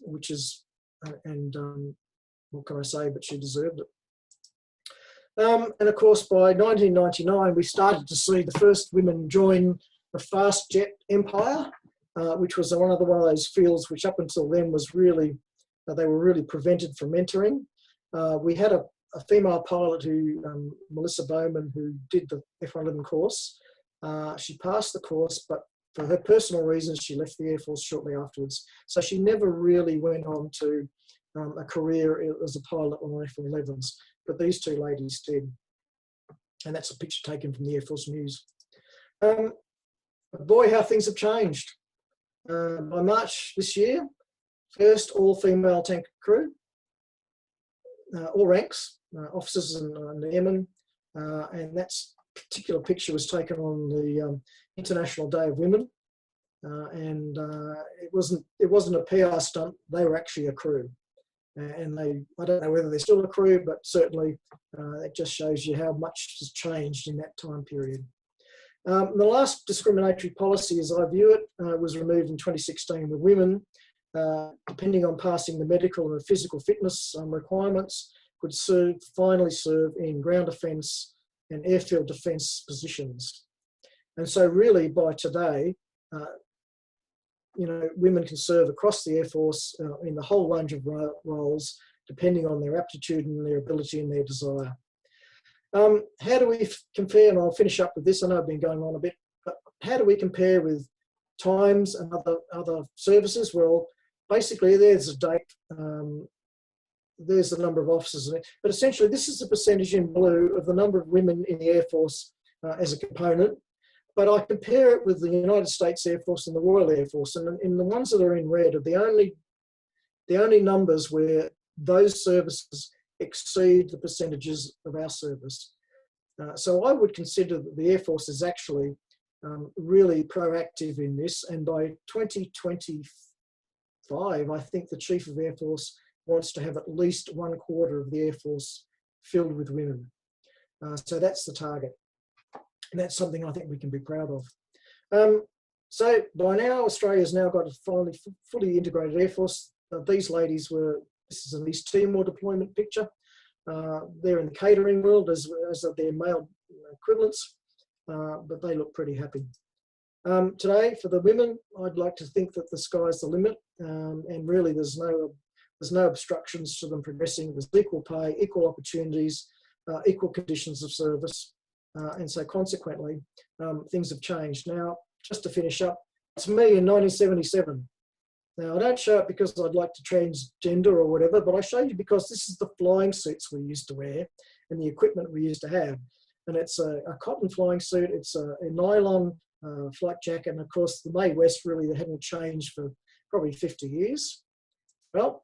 which is, what can I say, but she deserved it. And of course, by 1999, we started to see the first women join the fast jet empire, which was one of those fields which up until then was really, they were really prevented from entering. We had a female pilot who, Melissa Bowman, who did the F-111 course. She passed the course, but for her personal reasons, she left the Air Force shortly afterwards. So she never really went on to a career as a pilot on F-111s, but these 2 ladies did. And that's a picture taken from the Air Force News. Boy, how things have changed. By March this year, first all-female tank crew, all ranks, officers and airmen, and that particular picture was taken on the International Day of Women, and it wasn't a PR stunt. They were actually a crew, and I don't know whether they're still a crew, but certainly it just shows you how much has changed in that time period. The last discriminatory policy, as I view it, was removed in 2016 with women, depending on passing the medical and physical fitness requirements, could finally serve in ground defence and airfield defence positions. And so really by today, women can serve across the Air Force in the whole range of roles, depending on their aptitude and their ability and their desire. How do we compare, and I'll finish up with this, I know I've been going on a bit, but how do we compare with times and other services? Well, basically there's a date, there's the number of officers, but essentially this is the percentage in blue of the number of women in the Air Force as a component. But I compare it with the United States Air Force and the Royal Air Force, and in the ones that are in red are the only numbers where those services exceed the percentages of our service. So I would consider that the Air Force is actually really proactive in this, and by 2025, I think the Chief of Air Force wants to have at least 1/4 of the Air Force filled with women. So that's the target. And that's something I think we can be proud of. So by now, Australia's now got a finally fully integrated Air Force. These ladies were, this is an East Timor deployment picture. They're in the catering world as are their male equivalents, but they look pretty happy. Today, for the women, I'd like to think that the sky's the limit, and really there's no obstructions to them progressing. There's equal pay, equal opportunities, equal conditions of service, and so consequently, things have changed. Now, just to finish up, it's me in 1977. Now, I don't show it because I'd like to transgender or whatever, but I show you because this is the flying suits we used to wear and the equipment we used to have. And it's a cotton flying suit, it's a nylon flight jacket, and of course the Mae West really they hadn't changed for probably 50 years. Well,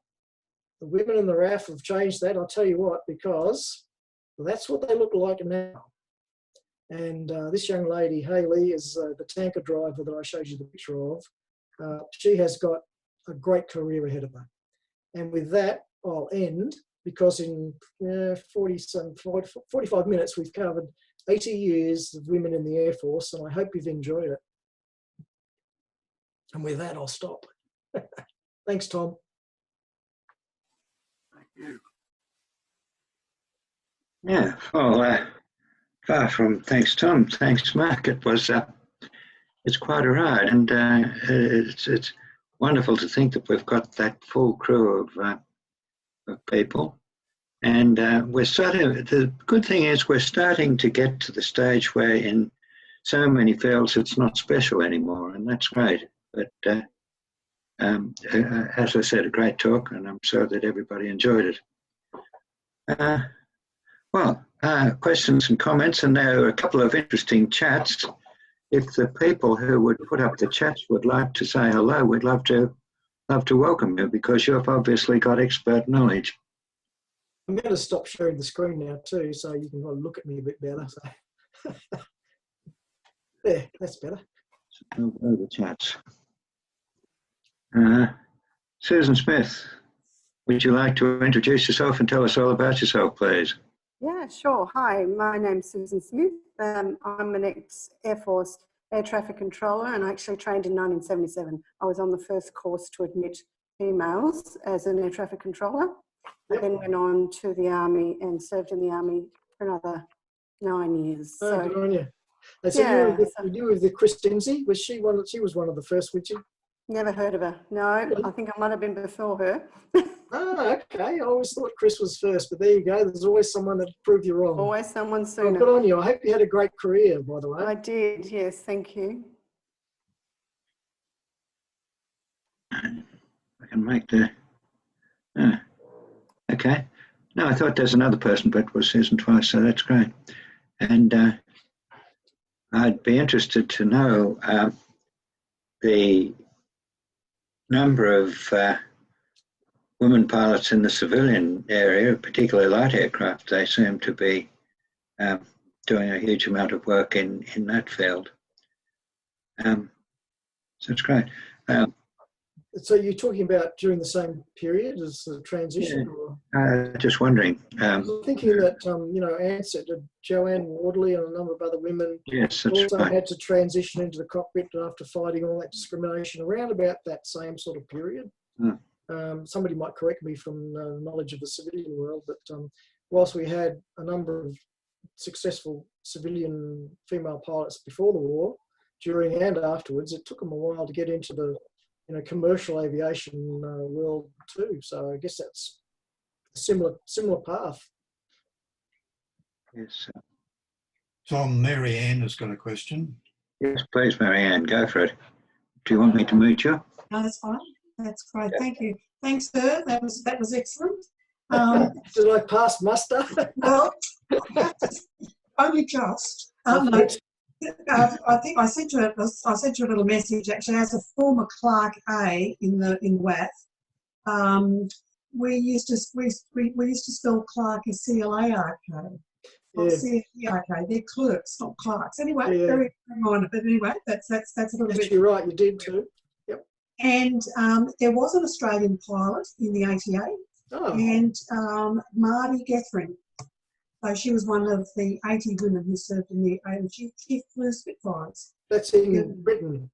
the women in the RAAF have changed that, I'll tell you what, because that's what they look like now. And this young lady, Hayley, is the tanker driver that I showed you the picture of. She has got a great career ahead of her. And with that, I'll end, because in 45 minutes, we've covered 80 years of women in the Air Force, and I hope you've enjoyed it. And with that, I'll stop. Thanks, Tom. Thank you. Yeah, well, far from thanks, Tom. Thanks, Mark. It was it's quite a ride, and it's wonderful to think that we've got that full crew of people. And we're starting. The good thing is we're starting to get to the stage where, in so many fields, it's not special anymore, and that's great. But as I said, a great talk, and I'm sure that everybody enjoyed it. Questions and comments, and there are a couple of interesting chats. If the people who would put up the chats would like to say hello, we'd love to welcome you, because you've obviously got expert knowledge. I'm going to stop sharing the screen now too, so you can look at me a bit better. So. There, that's better. So go to the chats. Susan Smith, would you like to introduce yourself and tell us all about yourself, please? Yeah, sure. Hi, my name's Susan Smith. I'm an ex-Air Force air traffic controller, and I actually trained in 1977. I was on the first course to admit females as an air traffic controller. I then went on to the Army and served in the Army for another 9 years. Oh, so, good on you. And so yeah, you were with the Chris Dimsey. Was she one? She was one of the first, would you? Never heard of her. No, I think I might have been before her. Oh, okay. I always thought Chris was first, but there you go. There's always someone that proved you wrong. Always someone sooner. Well, good on you. I hope you had a great career, by the way. I did, yes. Thank you. I can make the... okay. No, I thought there's another person, but it was Susan twice, so that's great. And I'd be interested to know the number of women pilots in the civilian area, particularly light aircraft. They seem to be doing a huge amount of work in that field. So it's great. So you're talking about during the same period as the transition? Yeah. Or? Just wondering. I'm thinking that, Ansett, Joanne Wardley and a number of other women also had to transition into the cockpit after fighting all that discrimination around about that same sort of period. Somebody might correct me from knowledge of the civilian world, but whilst we had a number of successful civilian female pilots before the war, during and afterwards, it took them a while to get into the commercial aviation world too. So I guess that's a similar path. Yes. Tom, Mary Ann has got a question. Yes, please, Mary Ann, go for it. Do you want me to mute you? No, that's fine. That's great. Yeah. Thank you. Thanks, sir. That was excellent. Did I pass muster? Well, only just. No, I think I sent you a little message actually. As a former Clerk A in the WAAF, we used to spell Clerk as C-L-A-R-K. Yeah. C-L-A-R-K. They're clerks, not clerks. Anyway, yeah. Very minor. But anyway, that's a little bit. You're right. You did too. Yep. And there was an Australian pilot in the ATA, and Marty Gethring. So she was one of the 80 women who served in the AOG. She flew Spitfires. That's in Britain.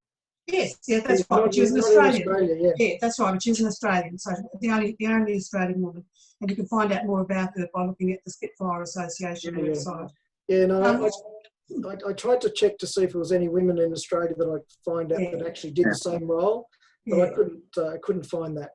Yes, yeah, that's right. Not, But she was an not in Australian. Australia, yeah. Yeah, that's right. But she was an Australian, so the only Australian woman. And you can find out more about her by looking at the Spitfire Association Yeah, yeah. website. Yeah, no, Um, I tried to check to see if there was any women in Australia that I could find out Yeah. that actually did the same role, but Yeah. I couldn't find that.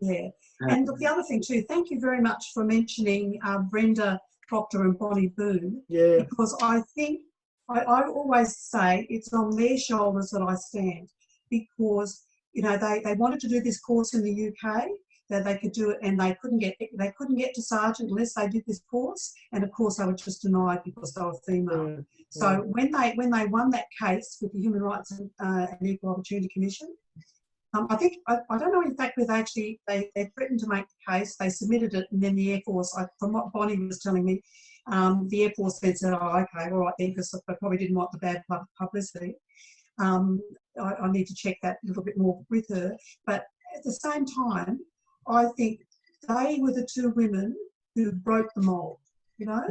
Yeah, and look, the other thing too, thank you very much for mentioning Brenda Proctor and Bonnie Boone, Yeah, because I think, I always say it's on their shoulders that I stand, because, you know, they wanted to do this course in the UK, that they could do it, and they couldn't get to sergeant unless they did this course, and of course they were just denied because they were female. yeah, So when they won that case with the Human Rights and Equal Opportunity Commission, I think, I don't know in fact whether they threatened to make the case, they submitted it, and then the Air Force, from what Bonnie was telling me, the Air Force then said, oh, okay, all right then, because they probably didn't want the bad publicity. I need to check that a little bit more with her. But at the same time, I think they were the two women who broke the mould, you know,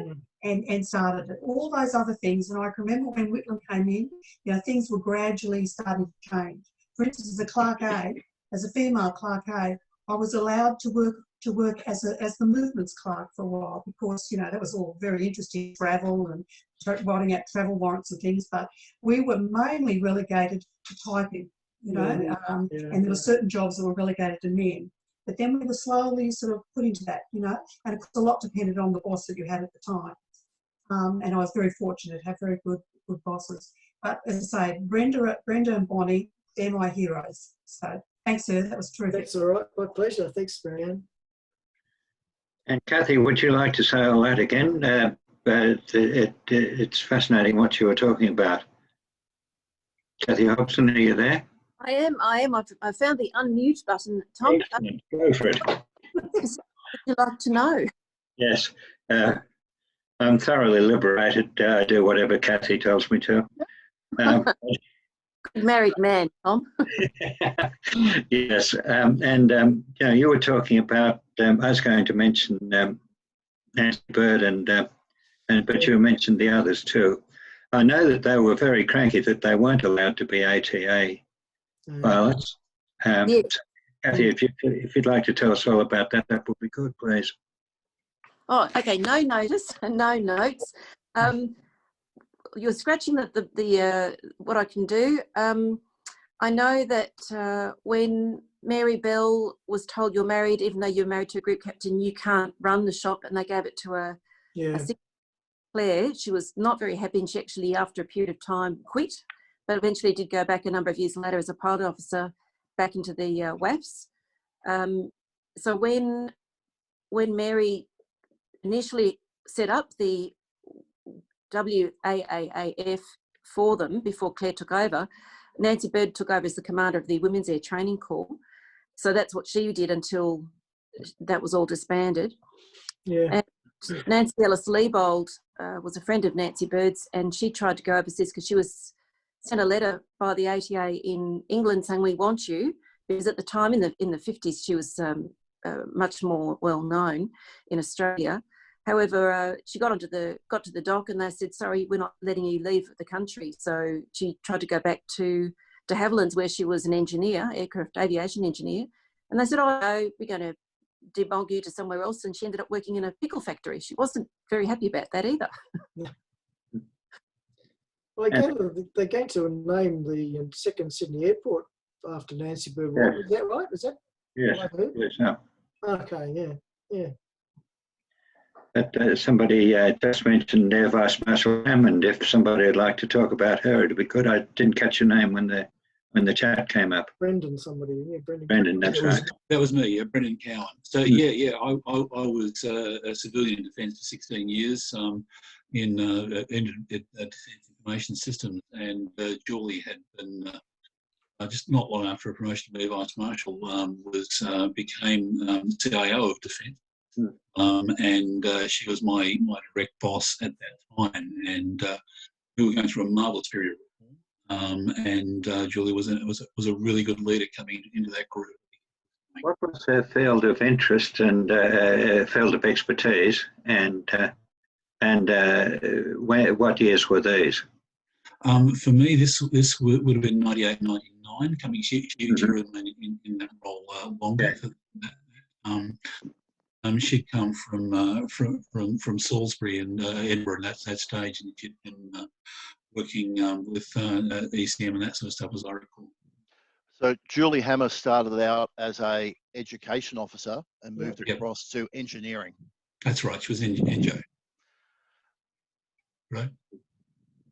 and started it. All those other things, and I can remember when Whitlam came in, you know, things were gradually starting to change. For instance, as a Clerk A, as a female Clerk A, I was allowed to work as the movements clerk for a while, because, you know, that was all very interesting, travel and writing out travel warrants and things, but we were mainly relegated to typing, you know, and there were certain jobs that were relegated to men. But then we were slowly sort of put into that, you know, and of course a lot depended on the boss that you had at the time. And I was very fortunate to have very good bosses. But as I say, Brenda and Bonnie, they're my heroes. So thanks, sir. That was terrific. that's all right. My pleasure. Thanks, Marianne. And Kathy, would you like to say all that again? It's fascinating what you were talking about. Kathy Hobson, are you there? I am. I found the unmute button. Tom, Excellent. Go for it. what would you like to know? Yes. I'm thoroughly liberated. I do whatever Kathy tells me to. Good married man, Tom. Yes. You know, you were talking about, I was going to mention Nancy Bird, but you mentioned the others too. I know that they were very cranky that they weren't allowed to be ATA pilots. Yes. Kathy, if you'd like to tell us all about that, that would be good, please. Oh, okay. No notice and no notes. You're scratching the what I can do. I know that when Mary Bell was told you're married, even though you're married to a group captain, you can't run the shop, and they gave it to a Claire. She was not very happy, and she actually, after a period of time, quit, but eventually did go back a number of years later as a pilot officer back into the WAFs. So when Mary initially set up the WAAF for them before Claire took over, Nancy Bird took over as the commander of the Women's Air Training Corps. So that's what she did until that was all disbanded. Yeah. And Nancy Ellis-Leibold was a friend of Nancy Bird's, and she tried to go overseas because she was sent a letter by the ATA in England saying, we want you, because at the time in the 50s she was much more well known in Australia. However, she got to the dock, and they said, sorry, we're not letting you leave the country. So she tried to go back to de Havilland's, where she was an engineer, aircraft aviation engineer. And they said, oh, no, we're going to debog you to somewhere else. And she ended up working in a pickle factory. She wasn't very happy about that either. Well, they're going to name the second Sydney airport after Nancy Bird. Yeah. Is that right? Is that Yes. what I heard? Yes. No. Okay. Yeah. But somebody just mentioned Air Vice Marshal Hammond. If somebody would like to talk about her, it'd be good. I didn't catch your name when the chat came up. Brendan, somebody. Yeah, Brendan. Brendan, that's right. That was me, Brendan Cowan. So I was a civilian in defence for 16 years in Defence Information Systems, and Julie had been just not long after a promotion to be Vice Marshal became CIO of Defence. And she was my direct boss at that time, and we were going through a marvellous period of reform. And Julie was a really good leader coming into that group. What was her field of interest and field of expertise, and what years were these? For me, this would have been 98, 99. fine. She was in that role longer. She'd come from Salisbury and Edinburgh at that stage, and she'd been working with ECM and that sort of stuff, as I recall. So Julie Hammer started out as a education officer and moved across to engineering. That's right. She was in Enjo. Right.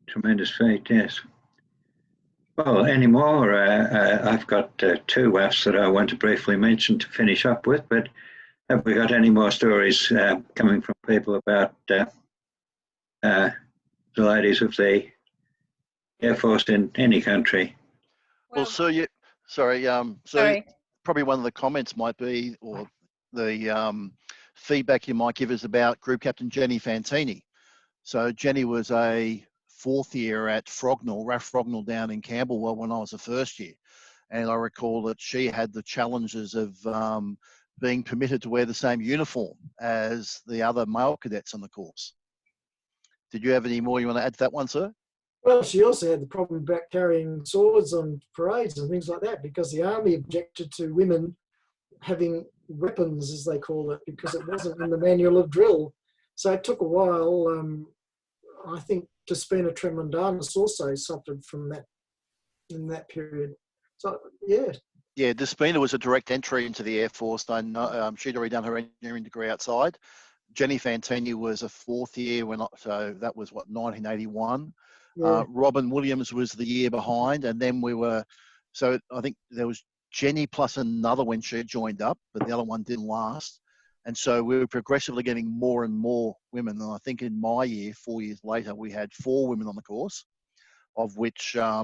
Tremendous feat, yes. Well, any more? I've got two WAFs that I want to briefly mention to finish up with, but have we got any more stories coming from people about the ladies of the Air Force in any country? Well, so probably one of the comments might be, or the feedback you might give is about Group Captain Jenny Fantini. So Jenny was a 4th year at Frognall, RAAF Frognall down in Camberwell when I was a 1st year. And I recall that she had the challenges of being permitted to wear the same uniform as the other male cadets on the course. Did you have any more you want to add to that one, sir? Well, she also had the problem about carrying swords on parades and things like that, because the Army objected to women having weapons, as they call it, because it wasn't in the manual of drill. So it took a while. I think Despina Tremondanus also suffered from that in that period. So, yeah. Yeah, Despina was a direct entry into the Air Force. I know, she'd already done her engineering degree outside. Jenny Fantini was a 4th year, so that was, 1981. Yeah. Robin Williams was the year behind, and then so I think there was Jenny plus another when she joined up, but the other one didn't last. And so we were progressively getting more and more women. And I think in my year, 4 years later, we had 4 women on the course, of which I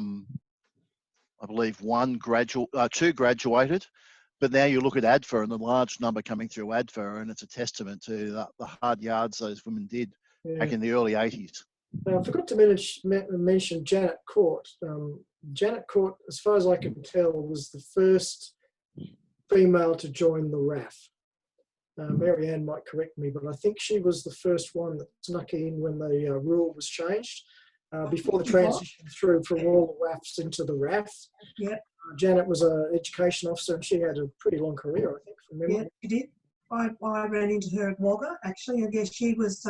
believe 2 graduated. But now you look at ADFA and the large number coming through ADFA, and it's a testament to the hard yards those women did back in the early 80s. I forgot to mention Janet Court. Janet Court, as far as I can tell, was the first female to join the RAAF. Mary Ann might correct me, but I think she was the first one that snuck in when the rule was changed, before the transition through from all the WAFs into the RAAF. Yep. Janet was an education officer, and she had a pretty long career, I think, from memory. Yeah, she did. I ran into her at Wagga, actually. I guess she was,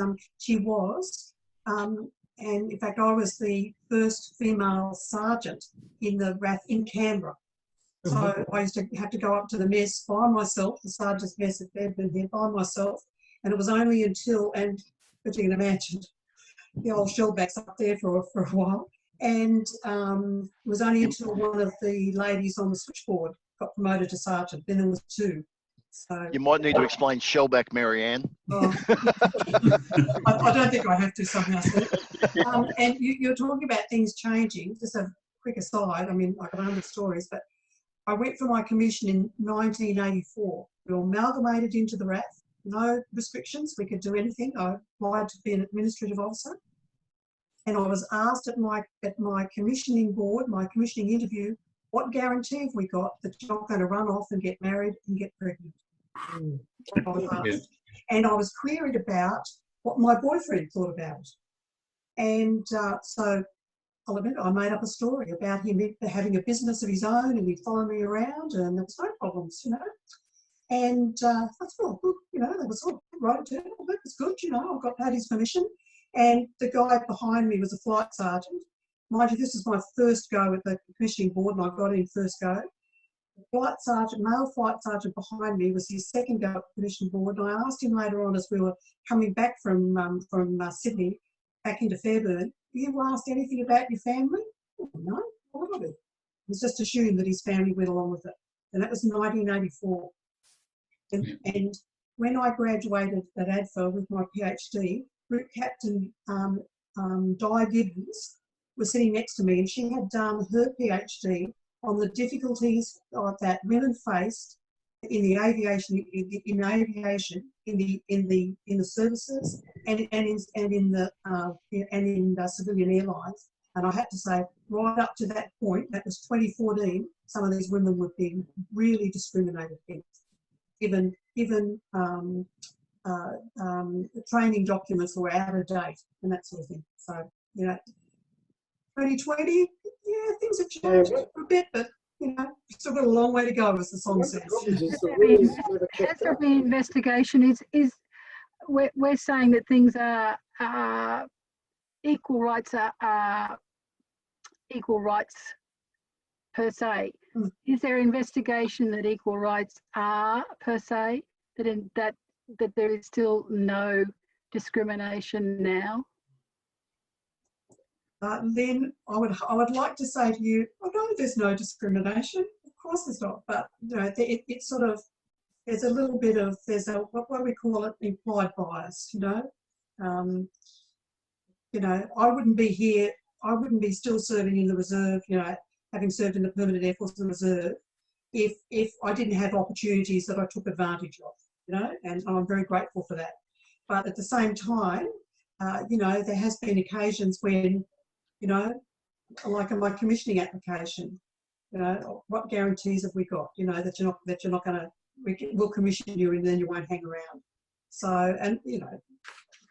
and in fact, I was the first female sergeant in the RAAF in Canberra. So I used to have to go up to the mess by myself, the sergeant's mess at Bedford here by myself. And it was only until, and as you can imagine, the old shellbacks up there for a while. And it was only until one of the ladies on the switchboard got promoted to sergeant. Then there was 2. So you might need to explain shellback, Mary Ann. Oh, I don't think I have to somehow. And you're talking about things changing. Just a quick aside. I mean, I got 100 stories, but I went for my commission in 1984. We were amalgamated into the RAAF. No restrictions. We could do anything. I applied to be an administrative officer. And I was asked at my commissioning board, my commissioning interview, what guarantee have we got that you're not going to run off and get married and get pregnant? I was asked. And I was queried about what my boyfriend thought about it. And so I'll admit, I made up a story about him having a business of his own, and he'd follow me around, and there was no problems, you know. And I thought, oh, good, you know, that was all right. That was good, you know. I had his permission. And the guy behind me was a flight sergeant. Mind you, this was my first go at the commissioning board, and I got in first go. The male flight sergeant behind me was his second go at the commissioning board, and I asked him later on as we were coming back from Sydney back into Fairburn, you asked anything about your family? Oh, no, what would I do? It was just assumed that his family went along with it. And that was 1984. And when I graduated at ADFA with my PhD, Group Captain Di Gibbons was sitting next to me, and she had done her PhD on the difficulties that women faced in the aviation, in the services, and in the civilian airlines. And I had to say, right up to that point, that was 2014, some of these women were being really discriminated against, given training documents were out of date and that sort of thing. So, you know, 2020, yeah, things have changed a bit, but you know, we've still got a long way to go, as the song says. Has there been investigation? We're saying that things are equal rights are equal rights per se. Is there investigation that equal rights are per se, that there is still no discrimination now? Lynn, I would like to say to you, oh no, there's no discrimination. Of course there's not, but you know, it's sort of, there's a little bit of, what do we call it, implied bias, you know. You know, I wouldn't be here, I wouldn't be still serving in the reserve, you know, having served in the Permanent Air Force and Reserve, if I didn't have opportunities that I took advantage of, you know, and I'm very grateful for that. But at the same time, you know, there has been occasions when, you know, like in my commissioning application, you know, what guarantees have we got, you know, that you're not going to, we'll commission you and then you won't hang around. So, and you know,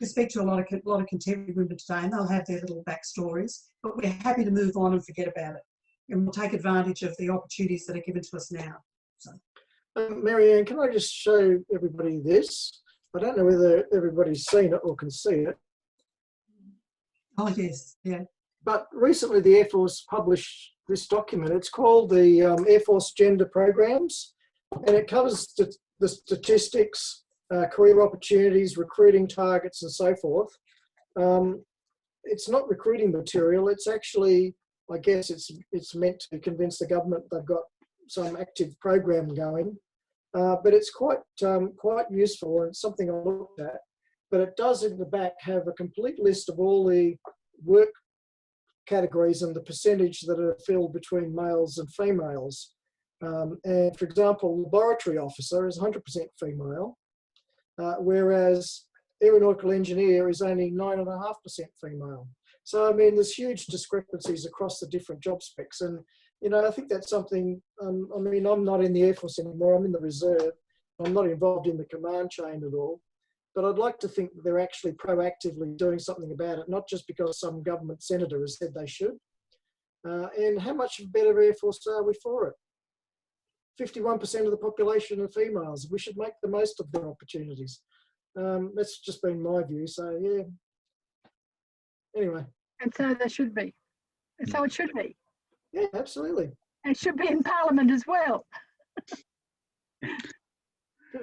you speak to a lot of contemporary women today and they'll have their little backstories, but we're happy to move on and forget about it. And we'll take advantage of the opportunities that are given to us now. So. Marianne, can I just show everybody this? I don't know whether everybody's seen it or can see it. Oh, yes, yeah. But recently the Air Force published this document. It's called the Air Force Gender Programs, and it covers the statistics, career opportunities, recruiting targets, and so forth. It's not recruiting material. It's actually, I guess, it's meant to convince the government they've got some active program going. But it's quite useful, and it's something I looked at. But it does in the back have a complete list of all the work categories and the percentage that are filled between males and females. And for example, laboratory officer is 100% female, whereas aeronautical engineer is only 9.5% female. So, I mean, there's huge discrepancies across the different job specs. And, you know, I think that's something, I mean, I'm not in the Air Force anymore, I'm in the reserve. I'm not involved in the command chain at all. But I'd like to think that they're actually proactively doing something about it, not just because some government senator has said they should. And how much of a better Air Force are we for it? 51% of the population are females. We should make the most of their opportunities. That's just been my view. So, yeah. Anyway. And so there should be. And so it should be. Yeah, absolutely. And it should be in Parliament as well.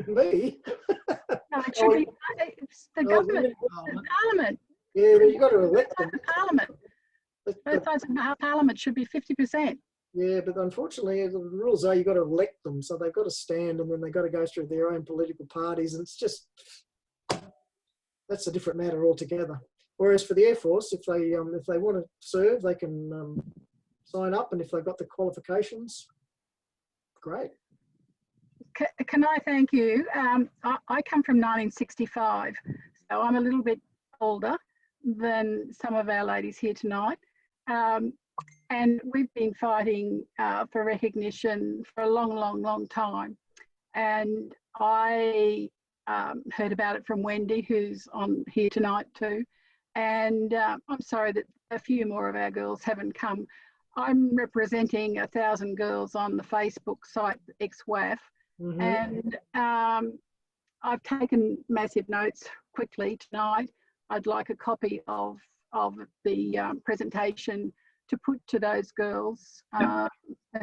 Me? No, it should be the government, the Parliament. Yeah, but you've got to elect them. The Parliament. Both sides of Parliament should be 50%. Yeah, but unfortunately, the rules are you've got to elect them, so they've got to stand, and then they've got to go through their own political parties, and it's just, that's a different matter altogether. Whereas for the Air Force, if they want to serve, they can sign up, and if they've got the qualifications, great. Can I thank you? I come from 1965, so I'm a little bit older than some of our ladies here tonight. And we've been fighting for recognition for a long, long, long time. And I heard about it from Wendy, who's on here tonight too. And I'm sorry that a few more of our girls haven't come. I'm representing 1,000 girls on the Facebook site, RAAF. Mm-hmm. And I've taken massive notes quickly tonight. I'd like a copy of the presentation to put to those girls and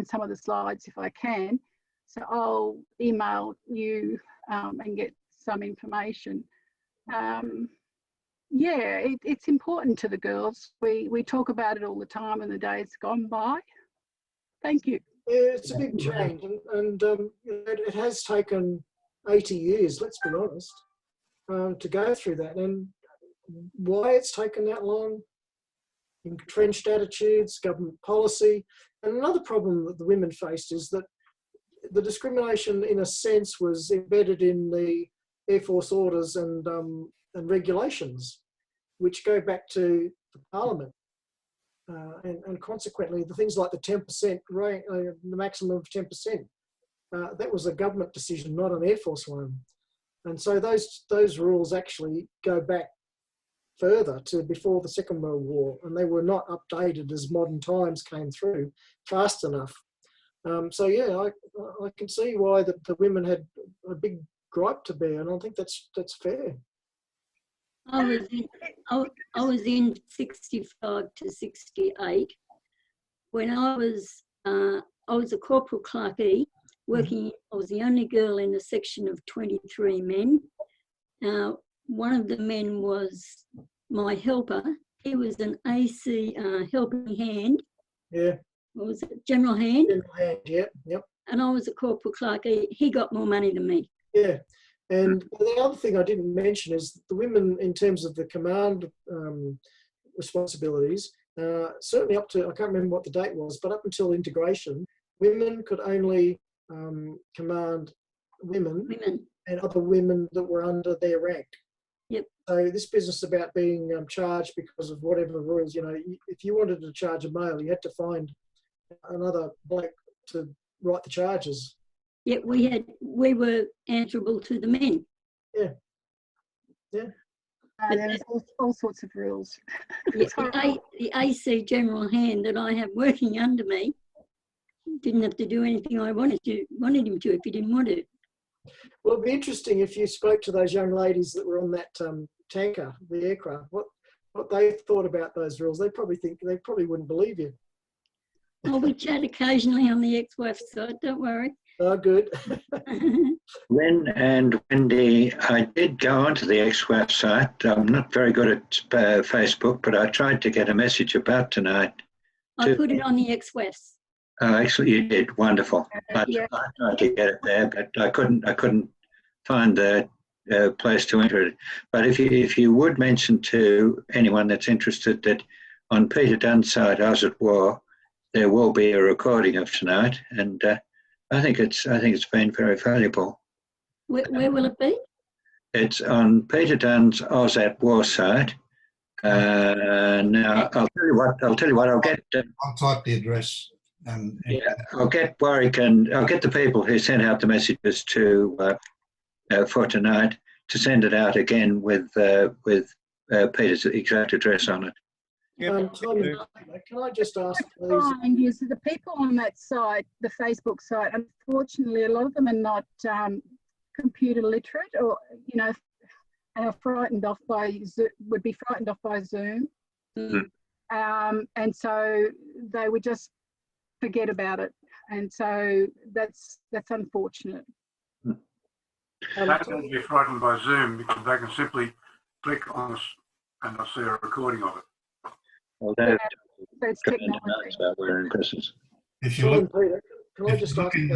some of the slides if I can. So I'll email you and get some information. Yeah, it's important to the girls. We talk about it all the time in the days gone by. Thank you. Yeah, it's a big change, and it has taken 80 years, let's be honest, to go through that. And why it's taken that long? Entrenched attitudes, government policy. And another problem that the women faced is that the discrimination, in a sense, was embedded in the Air Force orders and regulations, which go back to the Parliament. And consequently, the things like the 10% rank, the maximum of 10%, that was a government decision, not an Air Force one. And so those rules actually go back further to before the Second World War, and they were not updated as modern times came through fast enough. So yeah, I can see why the women had a big gripe to bear, and I think that's fair. I was in 65 to 68 when I was a corporal clerk E working. I was the only girl in a section of 23 men. One of the men was my helper. He was an AC helping hand. Yeah. What was it? General hand. General hand. Yeah. Yep. And I was a corporal clerk. He got more money than me. Yeah. And the other thing I didn't mention is the women, in terms of the command responsibilities, certainly up to, I can't remember what the date was, but up until integration, women could only command women and other women that were under their rank. Yep. So this business about being charged because of whatever rules, you know, if you wanted to charge a male, you had to find another bloke to write the charges. Yet we were answerable to the men. Yeah. Yeah. There's all sorts of rules. The AC general hand that I have working under me didn't have to do anything I wanted him to if he didn't want to. Well, it'd be interesting if you spoke to those young ladies that were on that tanker, the aircraft, what they thought about those rules. They probably wouldn't believe you. Oh, we chat occasionally on the ex-wife side, don't worry. Oh, good. Lynn and Wendy, I did go onto the ex-wife site. I'm not very good at Facebook, but I tried to get a message about tonight. I put it on the ex-wife's. Oh, actually, you did. Wonderful. Yeah. I tried to get it there, but I couldn't find the place to enter it. But if you would mention to anyone that's interested that on Peter Dunn's site, I was at war, there will be a recording of tonight, and I think it's been very valuable. Where will it be? It's on Peter Dunn's Oz at War site. Now I'll tell you what. I'll get. I'll type the address. I'll get Warwick and I'll get the people who sent out the messages to for tonight to send it out again with Peter's exact address on it. Can I just ask, please? Is the people on that site, the Facebook site, unfortunately, a lot of them are not computer literate, or are frightened off by would be frightened off by Zoom, and so they would just forget about it, and so that's unfortunate. They don't be frightened by Zoom because they can simply click on us and they'll see a recording of it. Well, that's if you look, can I just look in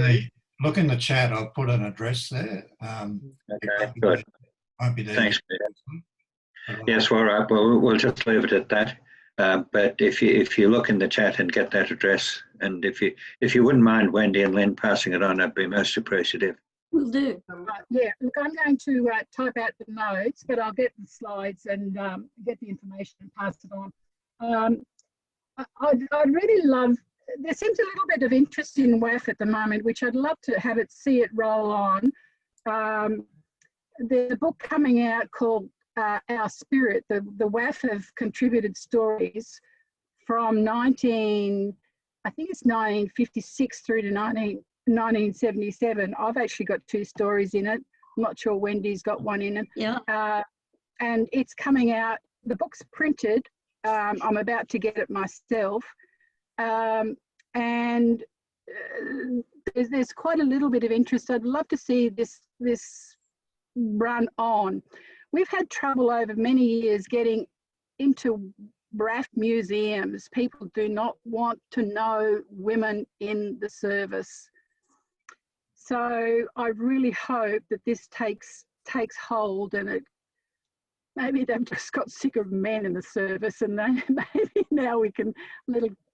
the chat, I'll put an address there. Okay, good. Won't be there. Thanks, Peter. Yes, all right. Well, we'll just leave it at that. But if you look in the chat and get that address, and if you wouldn't mind Wendy and Lynn passing it on, I'd be most appreciative. Will do. Yeah, look, I'm going to type out the notes, but I'll get the slides and get the information and pass it on. I'd really love, there seems a little bit of interest in WAAF at the moment, which I'd love to have it, see it roll on. There's a book coming out called Our Spirit. The WAAF have contributed stories from 1956 through to 1977. I've actually got 2 stories in it. I'm not sure Wendy's got one in it. Yeah. And it's coming out, the book's printed. I'm about to get it myself. And there's quite a little bit of interest. I'd love to see this run on. We've had trouble over many years getting into RAAF museums. People do not want to know women in the service. So I really hope that this takes hold, and maybe they've just got sick of men in the service, and maybe now we can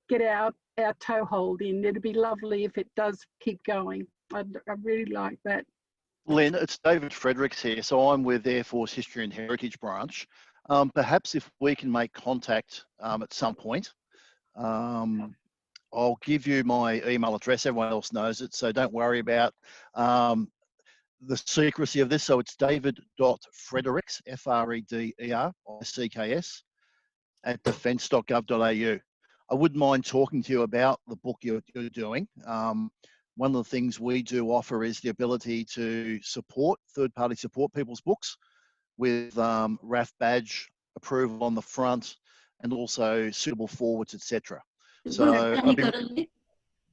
get our toehold in. It'd be lovely if it does keep going. I'd really like that. Lynn, it's David Fredericks here. So I'm with Air Force History and Heritage Branch. Perhaps if we can make contact at some point, I'll give you my email address. Everyone else knows it, so don't worry about the secrecy of this. So it's david.fredericks, FREDERICKS, at defence.gov.au. I wouldn't mind talking to you about the book you're doing. One of the things we do offer is the ability to support, third-party support people's books with RAAF badge approval on the front and also suitable forwards, etc. So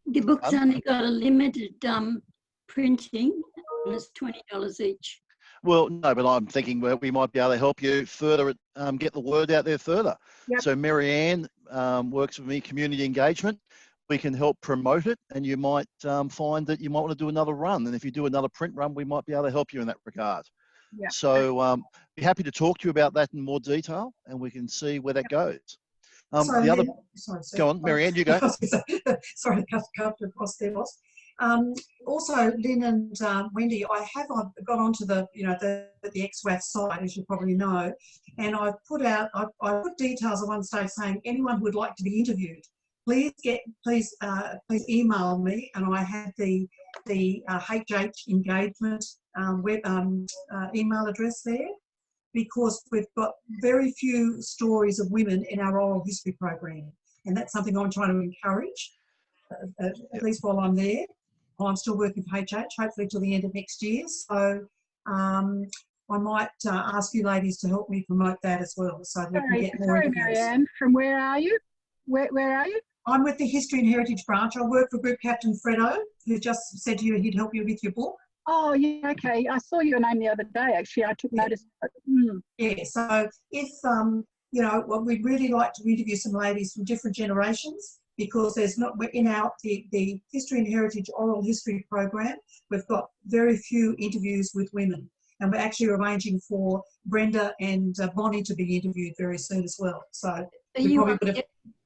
the book's only got a limited printing, and it's $20 each. Well, no, but I'm thinking we might be able to help you further, get the word out there further. Yep. So Marianne works with me, community engagement. We can help promote it, and you might find that you might want to do another run. And if you do another print run, we might be able to help you in that regard. Yep. So be happy to talk to you about that in more detail, and we can see where that goes. Sorry, go on, Marianne, you go. Sorry, cut across there, boss. Also, Lynn and Wendy, I have got onto the ex-RAAF site, as you probably know, and I put details at one stage saying anyone who would like to be interviewed, please email me, and I had the HH engagement email address there, because we've got very few stories of women in our oral history program, and that's something I'm trying to encourage, at least while I'm there. I'm still working for HH, hopefully till the end of next year. So I might ask you ladies to help me promote that as well, so that we can get more interviews. Marianne, from where are you? Where are you? I'm with the History and Heritage branch. I work for Group Captain Fredo, who just said to you he'd help you with your book. Oh, yeah, okay. I saw your name the other day, actually. I took notice. Yeah, so if, we'd really like to interview some ladies from different generations, because in the History and Heritage Oral History program, we've got very few interviews with women. And we're actually arranging for Brenda and Bonnie to be interviewed very soon as well. So Are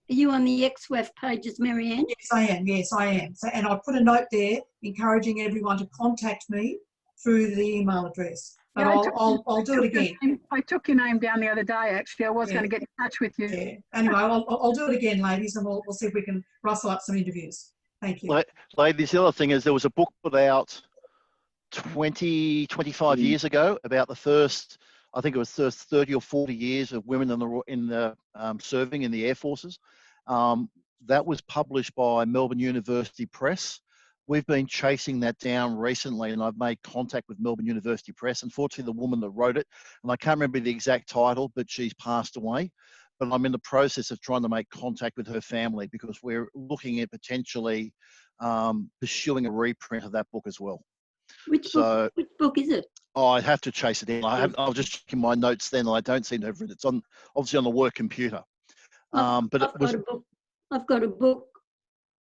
you on the ex-RAAF pages, Marianne? Yes, I am. So, and I put a note there encouraging everyone to contact me through the email address. But Yeah, I'll do it again. I took your name down the other day, actually. I was going to get in touch with you. Yeah. Anyway, I'll do it again, ladies, and we'll see if we can rustle up some interviews. Thank you. Ladies, the other thing is there was a book put out 25 years ago about the first, I think it was 30 or 40 years of women in the serving in the Air Forces. That was published by Melbourne University Press. We've been chasing that down recently, and I've made contact with Melbourne University Press. Unfortunately, the woman that wrote it, and I can't remember the exact title, but she's passed away. But I'm in the process of trying to make contact with her family, because we're looking at potentially pursuing a reprint of that book as well. Which book is it? Oh, I'd have to chase it in. I was just checking my notes then, and I don't seem to have written it. It's obviously on the work computer. I've got a book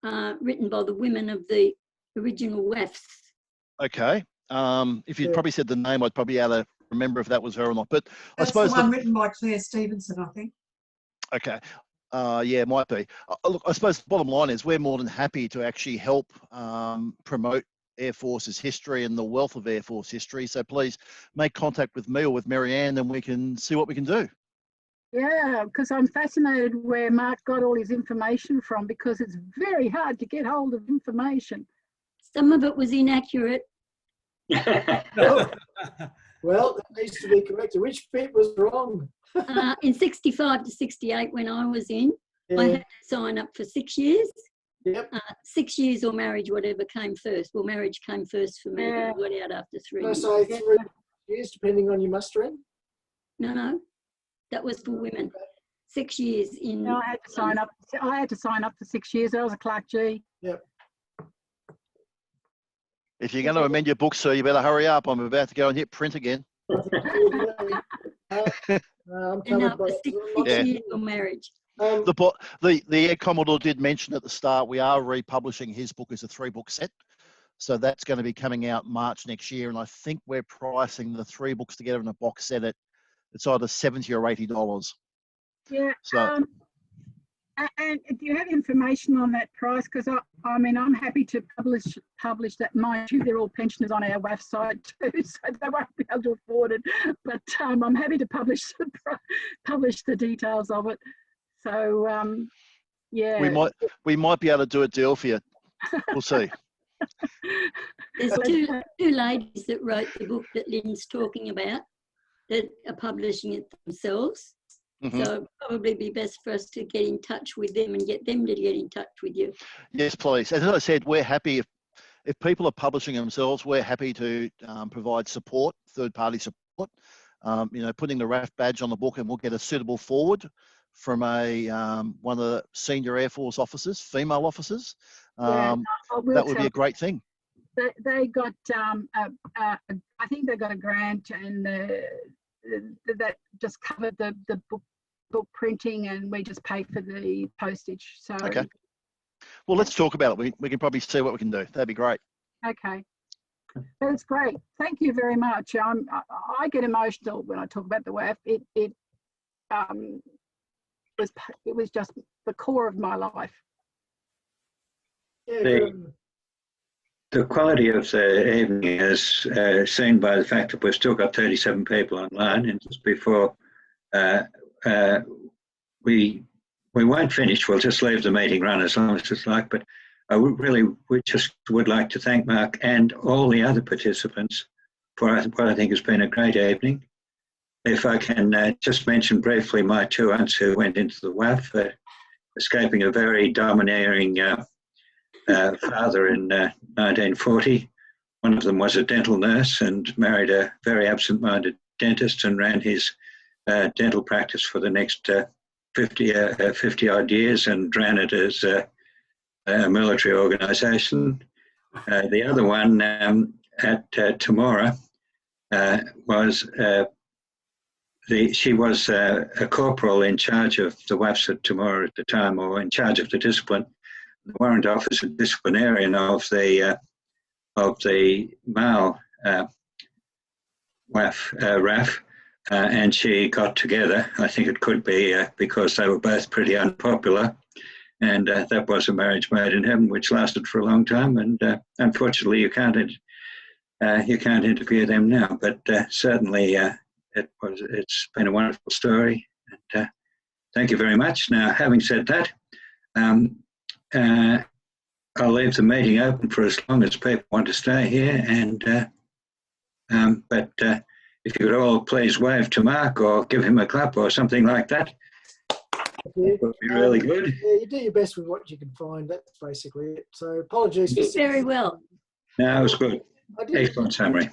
written by the women of the original RAAFs. Okay. If you'd probably said the name, I'd probably be able to remember if that was her or not. But that's I suppose the one written by Claire Stevenson, I think. Okay. Yeah, it might be. Look, I suppose the bottom line is we're more than happy to actually help promote Air Force's history and the wealth of Air Force history. So please make contact with me or with Marianne, and we can see what we can do. Yeah, because I'm fascinated where Mark got all his information from, because it's very hard to get hold of information. Some of it was inaccurate. Well, that needs to be corrected. Which bit was wrong? In 65 to 68, when I was in, I had to sign up for 6 years. Yep. 6 years or marriage, whatever came first. Well, marriage came first for me, but I got out after 3 years. So 3 years, depending on your mustering? No. That was for women. 6 years in. No, I had to sign up. I had to sign up for 6 years. I was a Clerk G. Yep. If you're going to amend your book, sir, you better hurry up. I'm about to go and hit print again. I'm covered by 6 years or marriage. The Air Commodore did mention at the start we are republishing his book as a 3-book set. So that's going to be coming out March next year. And I think we're pricing the 3 books together in a box set at it's either $70 or $80. Yeah. So, and do you have information on that price? Because I mean, I'm happy to publish that. Mind you, they're all pensioners on our website too, so they won't be able to afford it. But I'm happy to publish the details of it. So yeah, we might be able to do a deal for you. We'll see. There's two ladies that wrote the book that Lynn's talking about that are publishing it themselves. So it'd probably be best for us to get in touch with them and get them to get in touch with you. Yes, please. As I said, we're happy if people are publishing themselves, we're happy to provide support, third-party support. You know, putting the RAAF badge on the book, and we'll get a suitable forward from one of the senior Air Force officers, female officers. Yeah, that would be a great thing. They got, I think they got a grant, and that just covered the book printing, and we just pay for the postage. So okay. Well, let's talk about it. We can probably see what we can do. That'd be great. Okay. That's great. Thank you very much. I get emotional when I talk about the WAAF. It was just the core of my life. The quality of the evening is seen by the fact that we've still got 37 people online, and just before we won't finish, we'll just leave the meeting run as long as it's like, but we just would like to thank Mark and all the other participants for what I think has been a great evening. If I can just mention briefly my two aunts who went into the WAAF, escaping a very domineering father in 1940. One of them was a dental nurse and married a very absent-minded dentist and ran his dental practice for the next 50 odd years and ran it as a military organisation. The other one at Temora was she was a corporal in charge of the WAAFs at Temora at the time, or in charge of the discipline, the warrant officer disciplinarian of the male RAAF, and she got together. I think it could be because they were both pretty unpopular, and that was a marriage made in heaven, which lasted for a long time. And unfortunately, you can't interview them now. But certainly, it's been a wonderful story. And thank you very much. Now, having said that, I'll leave the meeting open for as long as people want to stay here. And but if you could all please wave to Mark or give him a clap or something like that, it would be really good. Yeah, you do your best with what you can find. That's basically it. So apologies. You did very well. No, it was good. Excellent summary.